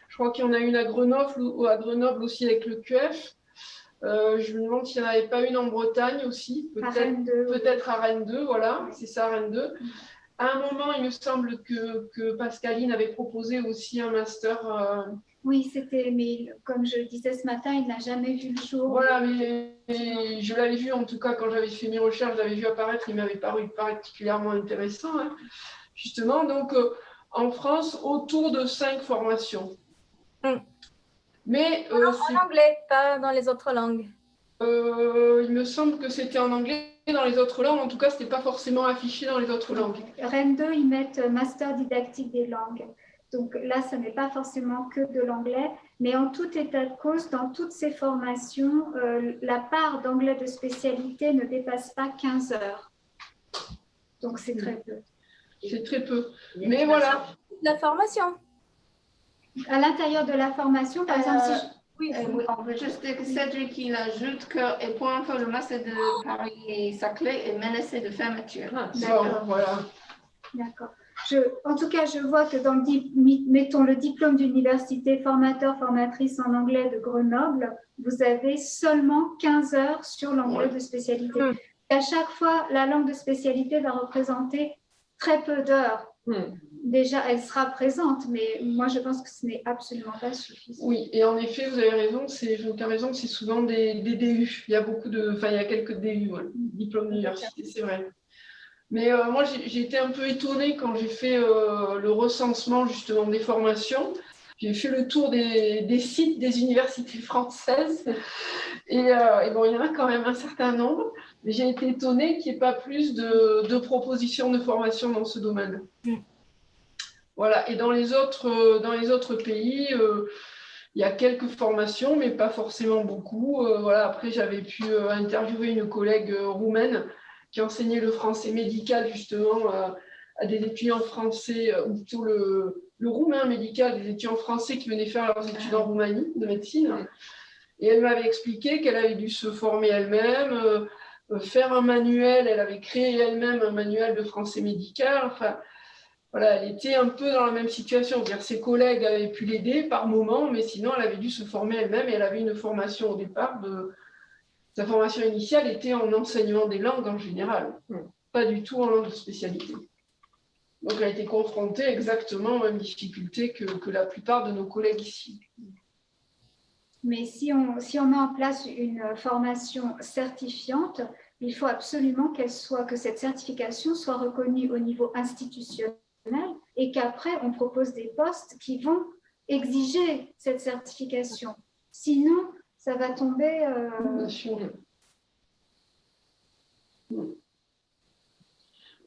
Je crois qu'il y en a une à Grenoble aussi avec le QF. Je me demande s'il n'y en avait pas une en Bretagne aussi, peut-être à Rennes 2, voilà, c'est ça, Rennes 2. À un moment, il me semble que Pascaline avait proposé aussi un master. Oui, c'était, mais comme je le disais ce matin, il n'a jamais vu le jour. Voilà, mais je l'avais vu en tout cas quand j'avais fait mes recherches, je l'avais vu apparaître, il m'avait paru particulièrement intéressant, hein, justement. Donc, en France, autour de 5 formations. Mais en anglais, pas dans les autres langues. Il me semble que c'était en anglais dans les autres langues, en tout cas, ce n'était pas forcément affiché dans les autres langues. Rennes 2, ils mettent Master didactique des langues. Donc là, ce n'est pas forcément que de l'anglais, mais en tout état de cause, dans toutes ces formations, la part d'anglais de spécialité ne dépasse pas 15 heures. Donc c'est très peu. C'est très peu. Mais voilà. La formation. À l'intérieur de la formation, par exemple, si Oui, on veut juste que Cédric il ajoute que et pour info, le master de Paris et Saclay est menacé de fermeture. D'accord, voilà. D'accord. En tout cas, je vois que dans mettons le diplôme d'université formateur-formatrice en anglais de Grenoble, vous avez seulement 15 heures sur l'anglais de spécialité. Et à chaque fois, la langue de spécialité va représenter très peu d'heures. Déjà, elle sera présente, mais moi, je pense que ce n'est absolument pas suffisant. Oui, et en effet, vous avez raison, c'est souvent des DU. Il y a il y a quelques DU, ouais, diplômes d'université, c'est vrai. Mais moi, j'ai été un peu étonnée quand j'ai fait le recensement justement des formations. J'ai fait le tour des sites des universités françaises et bon, il y en a quand même un certain nombre. Mais j'ai été étonnée qu'il n'y ait pas plus de propositions de formation dans ce domaine. Voilà. Et dans les autres pays, il y a quelques formations, mais pas forcément beaucoup. Voilà. Après, j'avais pu interviewer une collègue roumaine qui enseignait le français médical justement à des étudiants français, ou plutôt le roumain médical, des étudiants français qui venaient faire leurs études en Roumanie de médecine. Et elle m'avait expliqué qu'elle avait dû se former elle-même, faire un manuel, elle avait créé elle-même un manuel de français médical. Enfin, voilà, elle était un peu dans la même situation. C'est-à-dire, ses collègues avaient pu l'aider par moment, mais sinon, elle avait dû se former elle-même et elle avait une formation au départ sa formation initiale était en enseignement des langues en général, pas du tout en langue de spécialité. Donc, elle a été confrontée exactement aux mêmes difficultés que la plupart de nos collègues ici. Mais si on met en place une formation certifiante, il faut absolument que cette certification soit reconnue au niveau institutionnel et qu'après, on propose des postes qui vont exiger cette certification. Sinon, ça va tomber… Bien sûr.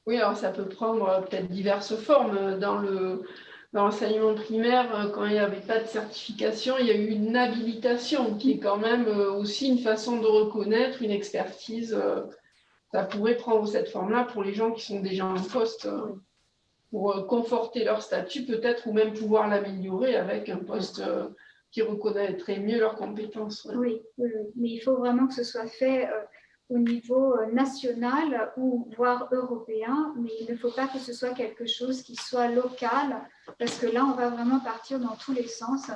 Oui, alors ça peut prendre peut-être diverses formes. Dans l'enseignement primaire, quand il n'y avait pas de certification, il y a eu une habilitation qui est quand même aussi une façon de reconnaître une expertise. Ça pourrait prendre cette forme-là pour les gens qui sont déjà en poste, pour conforter leur statut peut-être, ou même pouvoir l'améliorer avec un poste qui reconnaîtrait mieux leurs compétences. Ouais. Oui, mais il faut vraiment que ce soit fait au niveau national ou voire européen, mais il ne faut pas que ce soit quelque chose qui soit local, parce que là, on va vraiment partir dans tous les sens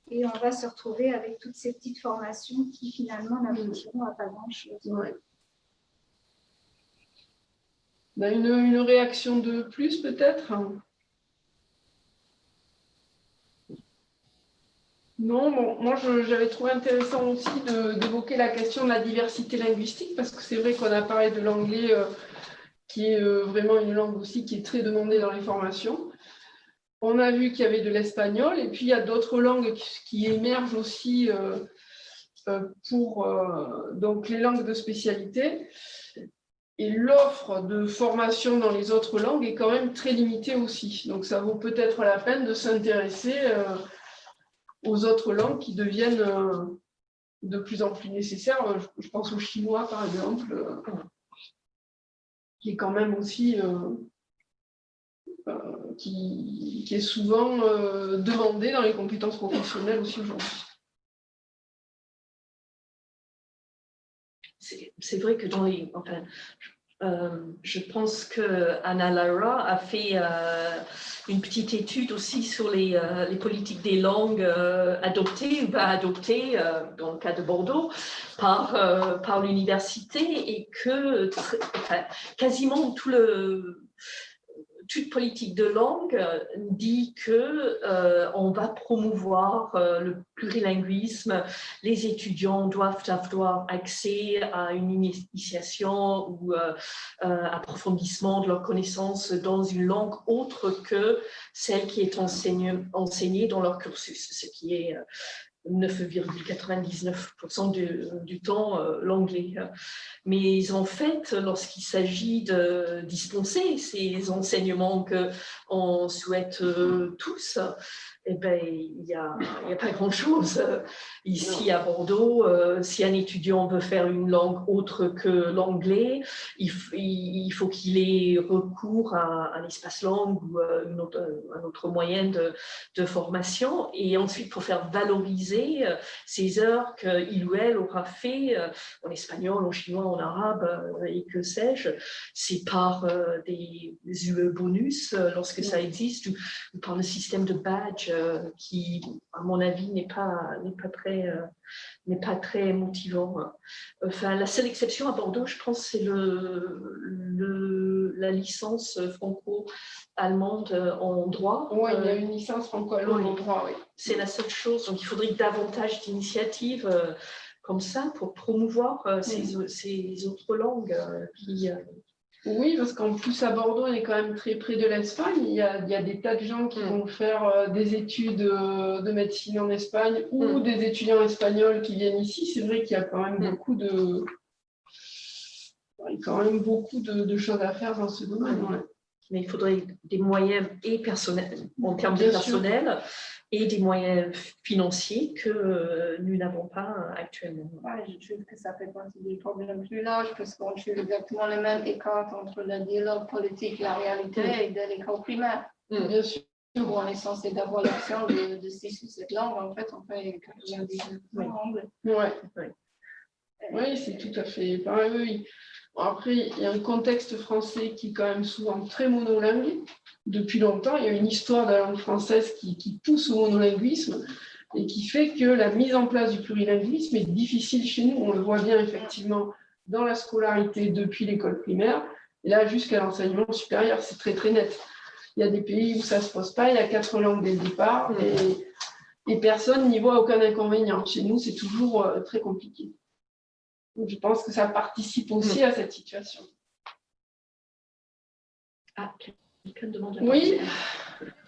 et on va se retrouver avec toutes ces petites formations qui finalement n'aboutiront à pas grand-chose. Ouais. Ben, une réaction de plus peut-être? Non, bon, moi j'avais trouvé intéressant aussi d'évoquer la question de la diversité linguistique, parce que c'est vrai qu'on a parlé de l'anglais qui est vraiment une langue aussi qui est très demandée dans les formations. on a vu qu'il y avait de l'espagnol et puis il y a d'autres langues qui émergent aussi pour donc les langues de spécialité. Et l'offre de formation dans les autres langues est quand même très limitée aussi. Donc ça vaut peut-être la peine de s'intéresser aux autres langues qui deviennent de plus en plus nécessaires. Je pense au chinois, par exemple, qui est quand même aussi... qui est souvent demandé dans les compétences professionnelles aussi aujourd'hui. C'est vrai que dans les... Enfin, je pense que Anna Lara a fait une petite étude aussi sur les politiques des langues adoptées ou pas adoptées, dans le cas de Bordeaux, par l'université, et que quasiment toute politique de langue dit qu'on va promouvoir le plurilinguisme. Les étudiants doivent avoir accès à une initiation ou approfondissement de leurs connaissances dans une langue autre que celle qui est enseignée dans leur cursus, ce qui est 9,99% du temps l'anglais. Mais en fait, lorsqu'il s'agit de dispenser ces enseignements qu'on souhaite tous, eh ben, il n'y a pas grand-chose. Ici à Bordeaux, si un étudiant veut faire une langue autre que l'anglais, il faut qu'il ait recours à un espace langue ou un autre moyen de formation. Et ensuite, pour faire valoriser ces heures qu'il ou elle aura fait en espagnol, en chinois, en arabe et que sais-je, c'est par des UE bonus lorsque ça existe, ou par le système de badge qui, à mon avis, n'est pas très motivant. Enfin, la seule exception à Bordeaux, je pense, c'est la licence franco-allemande en droit. Oui, il y a une licence franco-allemande en droit, oui. C'est la seule chose. Donc, il faudrait davantage d'initiatives comme ça pour promouvoir ces autres langues qui... Oui, parce qu'en plus à Bordeaux, on est quand même très près de l'Espagne. Il y a des tas de gens qui vont faire des études de médecine en Espagne ou des étudiants espagnols qui viennent ici. C'est vrai qu'il y a quand même beaucoup de choses à faire dans ce domaine. Ouais. Mais il faudrait des moyens et personnels, en termes de personnel, et des moyens financiers que nous n'avons pas actuellement. Ouais, je trouve que ça fait partie du problème plus large parce qu'on trouve exactement le même écart entre le dialogue politique, la réalité et de l'école primaire. Bien sûr. Où on est censé avoir l'option de 6 ou 7 langues, en fait, on fait 99 en anglais. Oui, c'est tout à fait pareil. Oui. Bon, après, il y a un contexte français qui est quand même souvent très monolingue. Depuis longtemps, il y a une histoire de la langue française qui pousse au monolinguisme et qui fait que la mise en place du plurilinguisme est difficile chez nous. On le voit bien effectivement dans la scolarité depuis l'école primaire. Et là, jusqu'à l'enseignement supérieur, c'est très très net. Il y a des pays où ça ne se pose pas, il y a 4 langues dès le départ et personne n'y voit aucun inconvénient. Chez nous, c'est toujours très compliqué. Donc, je pense que ça participe aussi à cette situation. Ah, quelqu'un demande la Oui.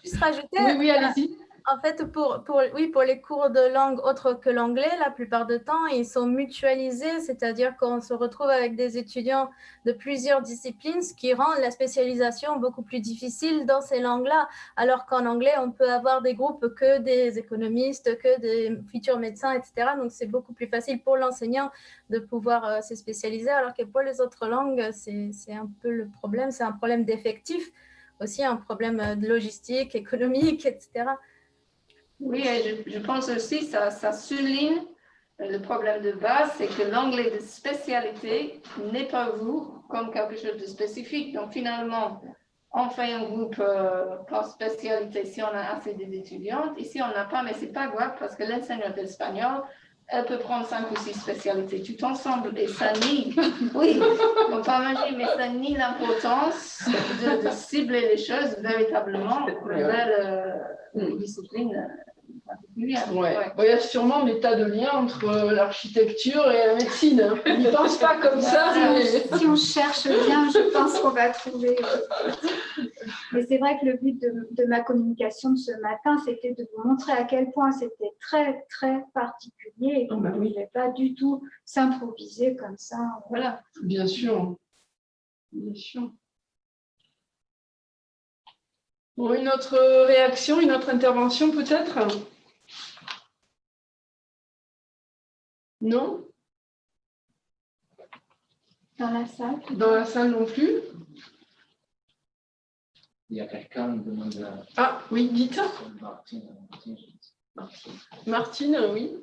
Juste rajouter. Oui, allez-y. En fait, pour les cours de langue autres que l'anglais, la plupart du temps, ils sont mutualisés, c'est-à-dire qu'on se retrouve avec des étudiants de plusieurs disciplines, ce qui rend la spécialisation beaucoup plus difficile dans ces langues-là, alors qu'en anglais, on peut avoir des groupes que des économistes, que des futurs médecins, etc. Donc, c'est beaucoup plus facile pour l'enseignant de pouvoir se spécialiser, alors que pour les autres langues, c'est un peu le problème, c'est un problème d'effectif, aussi un problème de logistique, économique, etc. Oui, et je pense aussi que ça souligne le problème de base, c'est que l'anglais de spécialité n'est pas vu comme quelque chose de spécifique. Donc finalement, on fait un groupe par spécialité si on a assez d'étudiantes. Ici, on n'a pas, mais ce n'est pas grave parce que l'enseignante d'espagnol, elle peut prendre 5 ou 6 spécialités tout ensemble et ça nie, oui, on pas manger, mais ça nie l'importance de cibler les choses véritablement vers les disciplines particulière. Ouais. Ouais. Il y a sûrement des tas de liens entre l'architecture et la médecine. Hein. On n'y pense pas comme ça. Mais... Si on cherche bien, je pense qu'on va trouver. Mais c'est vrai que le but de ma communication de ce matin, c'était de vous montrer à quel point c'était très, très particulier et qu'on ne pouvait pas du tout s'improviser comme ça. Voilà. Bien sûr. Bien sûr. Bon, une autre réaction, une autre intervention peut-être? Non? Dans la salle? Dans la salle non plus? Il y a quelqu'un qui demande la... Ah, oui, dites. Martine. Martine, oui.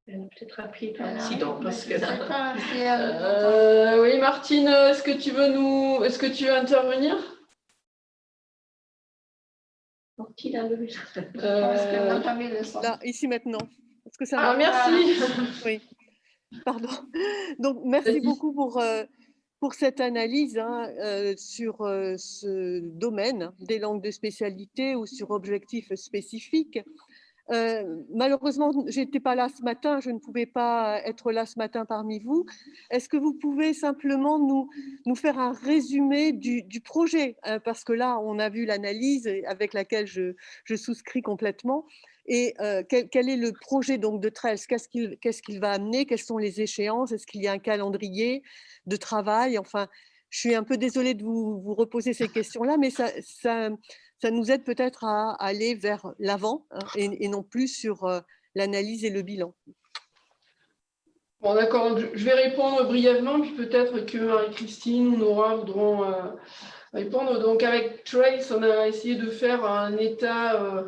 Elle a peut-être appris par accident parce que Oui, Martine, est-ce que tu veux intervenir? Martine a levé. Parce qu'elle n'a pas mis le son. Là, ici maintenant. Est-ce que ça Ah, va? merci. Oui, pardon. Donc, merci beaucoup pour cette analyse sur ce domaine des langues de spécialité ou sur objectifs spécifiques. Malheureusement, je n'étais pas là ce matin, je ne pouvais pas être là ce matin parmi vous. Est-ce que vous pouvez simplement nous faire un résumé du projet? Parce que là, on a vu l'analyse avec laquelle je souscris complètement. Et quel est le projet donc de TRELS? Qu'est-ce qu'il va amener? Quelles sont les échéances? Est-ce qu'il y a un calendrier de travail? Enfin, je suis un peu désolée de vous reposer ces questions-là, mais ça nous aide peut-être à aller vers l'avant et non plus sur l'analyse et le bilan. Bon, d'accord, je vais répondre brièvement, puis peut-être que Marie-Christine ou Nora voudront répondre. Donc, avec Trace, on a essayé de faire un état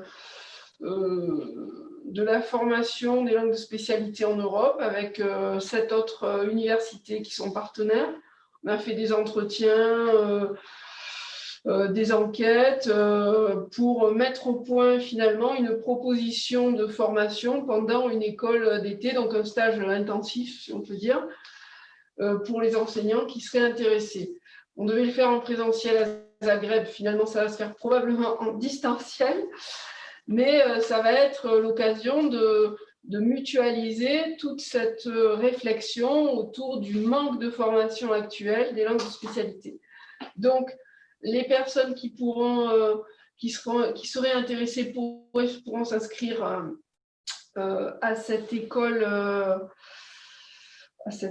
de la formation des langues de spécialité en Europe avec 7 autres universités qui sont partenaires. On a fait des entretiens, des enquêtes pour mettre au point finalement une proposition de formation pendant une école d'été, donc un stage intensif, si on peut dire, pour les enseignants qui seraient intéressés. On devait le faire en présentiel à Zagreb, finalement ça va se faire probablement en distanciel, mais ça va être l'occasion de mutualiser toute cette réflexion autour du manque de formation actuelle des langues de spécialité. Donc, les personnes qui seraient intéressées pourront s'inscrire à cette école, ça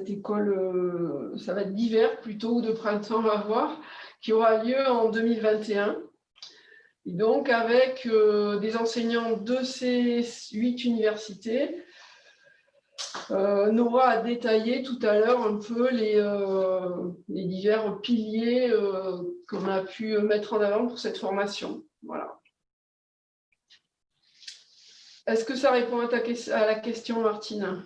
va être d'hiver plutôt ou de printemps, on va voir, qui aura lieu en 2021. Et donc, avec des enseignants de ces 8 universités, Nora a détaillé tout à l'heure un peu les divers piliers qu'on a pu mettre en avant pour cette formation. Voilà. Est-ce que ça répond à la question, Martine?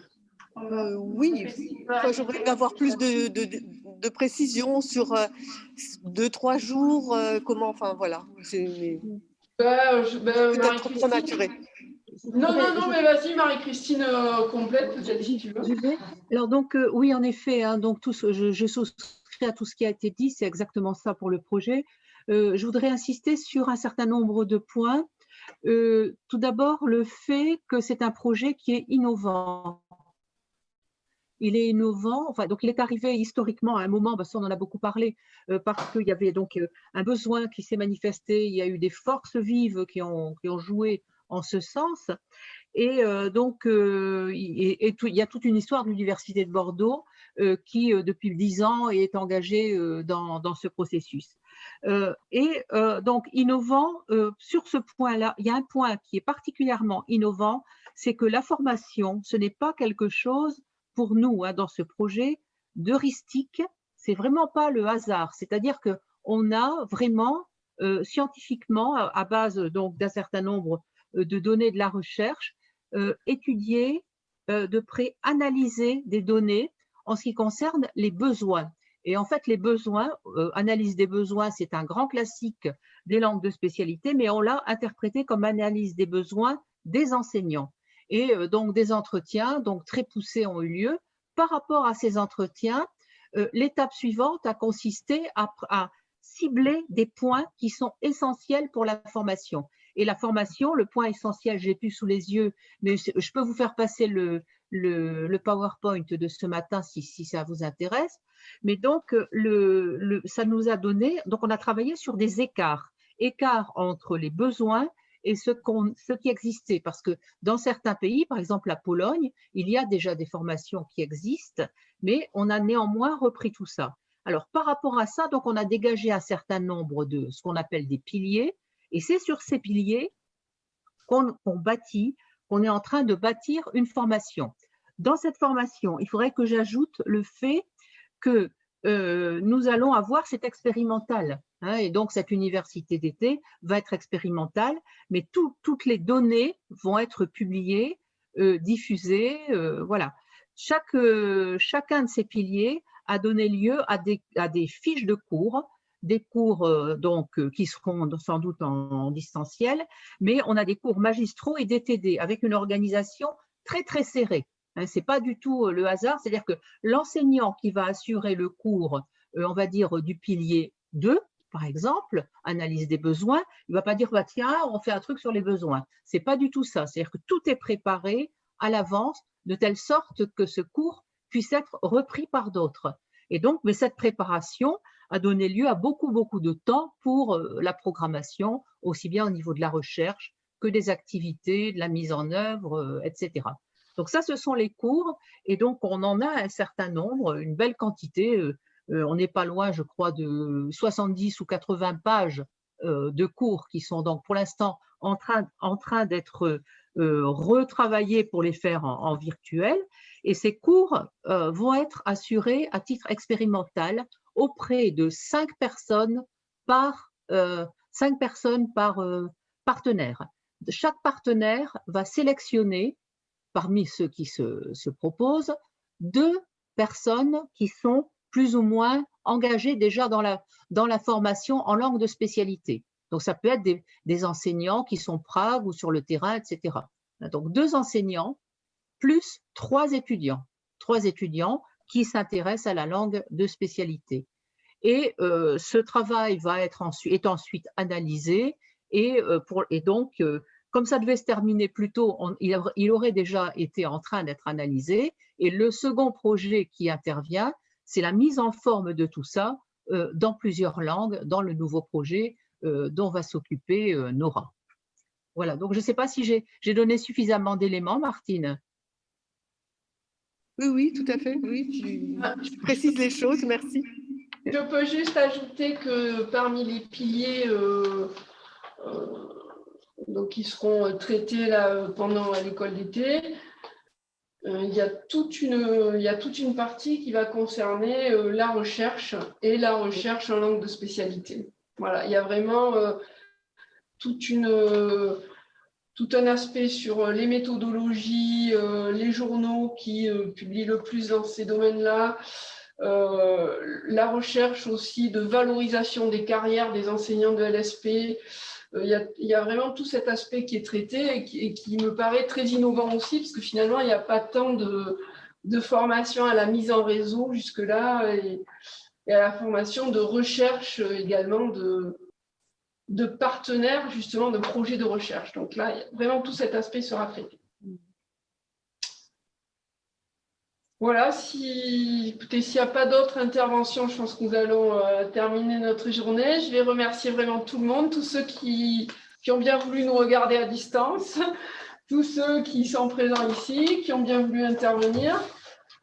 Oui, enfin, j'aimerais avoir plus de précision sur 2-3 jours, comment, enfin voilà. Peut-être prématuré. Non, mais vas-y, Marie-Christine, complète, peut-être si tu veux. Alors donc, oui, en effet, hein, donc je souscris à tout ce qui a été dit, c'est exactement ça pour le projet. Je voudrais insister sur un certain nombre de points. Tout d'abord, le fait que c'est un projet qui est innovant. Il est innovant, enfin, donc il est arrivé historiquement à un moment, ça on en a beaucoup parlé, parce qu'il y avait donc un besoin qui s'est manifesté, il y a eu des forces vives qui ont joué en ce sens, et donc il y a toute une histoire de l'Université de Bordeaux qui, depuis 10 ans, est engagée dans ce processus. Donc innovant, sur ce point-là, il y a un point qui est particulièrement innovant, c'est que la formation, ce n'est pas quelque chose pour nous, hein, dans ce projet, d'heuristique, c'est vraiment pas le hasard. C'est-à-dire qu'on a vraiment, scientifiquement, à base donc d'un certain nombre de données de la recherche, étudié, de près analysé des données en ce qui concerne les besoins. Et en fait, les besoins, analyse des besoins, c'est un grand classique des langues de spécialité, mais on l'a interprété comme analyse des besoins des enseignants. Et donc des entretiens donc très poussés ont eu lieu. Par rapport à ces entretiens, l'étape suivante a consisté à cibler des points qui sont essentiels pour la formation. Et la formation, le point essentiel, je l'ai plus sous les yeux, mais je peux vous faire passer le PowerPoint de ce matin si ça vous intéresse. Mais donc, ça nous a donné, donc on a travaillé sur des écarts entre les besoins et ce qui existait. Parce que dans certains pays, par exemple la Pologne, il y a déjà des formations qui existent, mais on a néanmoins repris tout ça. Alors, par rapport à ça, donc on a dégagé un certain nombre de ce qu'on appelle des piliers, et c'est sur ces piliers qu'on est en train de bâtir une formation. Dans cette formation, il faudrait que j'ajoute le fait que nous allons avoir cet expérimental, hein, et donc cette université d'été va être expérimentale, mais toutes les données vont être publiées, diffusées, voilà. Chacun de ces piliers a donné lieu à des fiches de cours, des cours qui seront sans doute en distanciel, mais on a des cours magistraux et DTD avec une organisation très très serrée. Hein, ce n'est pas du tout le hasard, c'est-à-dire que l'enseignant qui va assurer le cours, on va dire du pilier 2, par exemple, analyse des besoins, il ne va pas dire bah, tiens, on fait un truc sur les besoins. Ce n'est pas du tout ça, c'est-à-dire que tout est préparé à l'avance de telle sorte que ce cours puisse être repris par d'autres. Et donc, mais cette préparation a donné lieu à beaucoup de temps pour la programmation, aussi bien au niveau de la recherche que des activités, de la mise en œuvre, etc. Donc ça, ce sont les cours, et donc on en a un certain nombre, une belle quantité. On n'est pas loin, je crois, de 70 ou 80 pages de cours qui sont donc pour l'instant en train d'être retravaillés pour les faire en virtuel. Et ces cours vont être assurés à titre expérimental auprès de 5 personnes par partenaire. Chaque partenaire va sélectionner parmi ceux qui se proposent 2 personnes qui sont plus ou moins engagées déjà dans la formation en langue de spécialité. Donc, ça peut être des enseignants qui sont Prague ou sur le terrain, etc. Donc, 2 enseignants plus 3 étudiants qui s'intéressent à la langue de spécialité. Et ce travail est ensuite analysé et donc, comme ça devait se terminer plus tôt, il aurait déjà été en train d'être analysé. Et le second projet qui intervient, c'est la mise en forme de tout ça dans plusieurs langues, dans le nouveau projet dont va s'occuper Nora. Voilà, donc je ne sais pas si j'ai donné suffisamment d'éléments, Martine. Oui, tout à fait. Oui, tu précises les choses, merci. Je peux juste ajouter que parmi les piliers donc qui seront traités là, pendant l'école d'été, il y a toute une partie qui va concerner la recherche et la recherche en langue de spécialité. Voilà, il y a vraiment tout un aspect sur les méthodologies, les journaux qui publient le plus dans ces domaines-là, la recherche aussi de valorisation des carrières des enseignants de LSP. Il y a vraiment tout cet aspect qui est traité et qui me paraît très innovant aussi, parce que finalement, il n'y a pas tant de formation à la mise en réseau jusque-là et à la formation de recherche également de partenaires, justement, de projets de recherche. Donc là, vraiment, tout cet aspect sera traité. Voilà, écoutez, s'il n'y a pas d'autres interventions, je pense que nous allons terminer notre journée. Je vais remercier vraiment tout le monde, tous ceux qui ont bien voulu nous regarder à distance, tous ceux qui sont présents ici, qui ont bien voulu intervenir.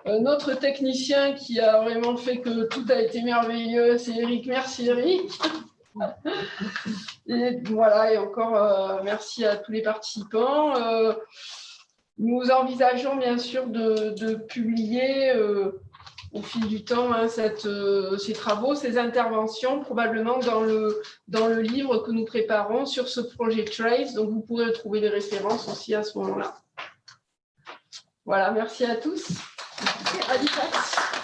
Notre technicien qui a vraiment fait que tout a été merveilleux, c'est Eric. Merci Eric. Et voilà, et encore merci à tous les participants. Nous envisageons bien sûr de publier au fil du temps ces travaux, ces interventions, probablement dans le livre que nous préparons sur ce projet Trace. Donc, vous pourrez trouver les références aussi à ce moment-là. Voilà, merci à tous. À distance.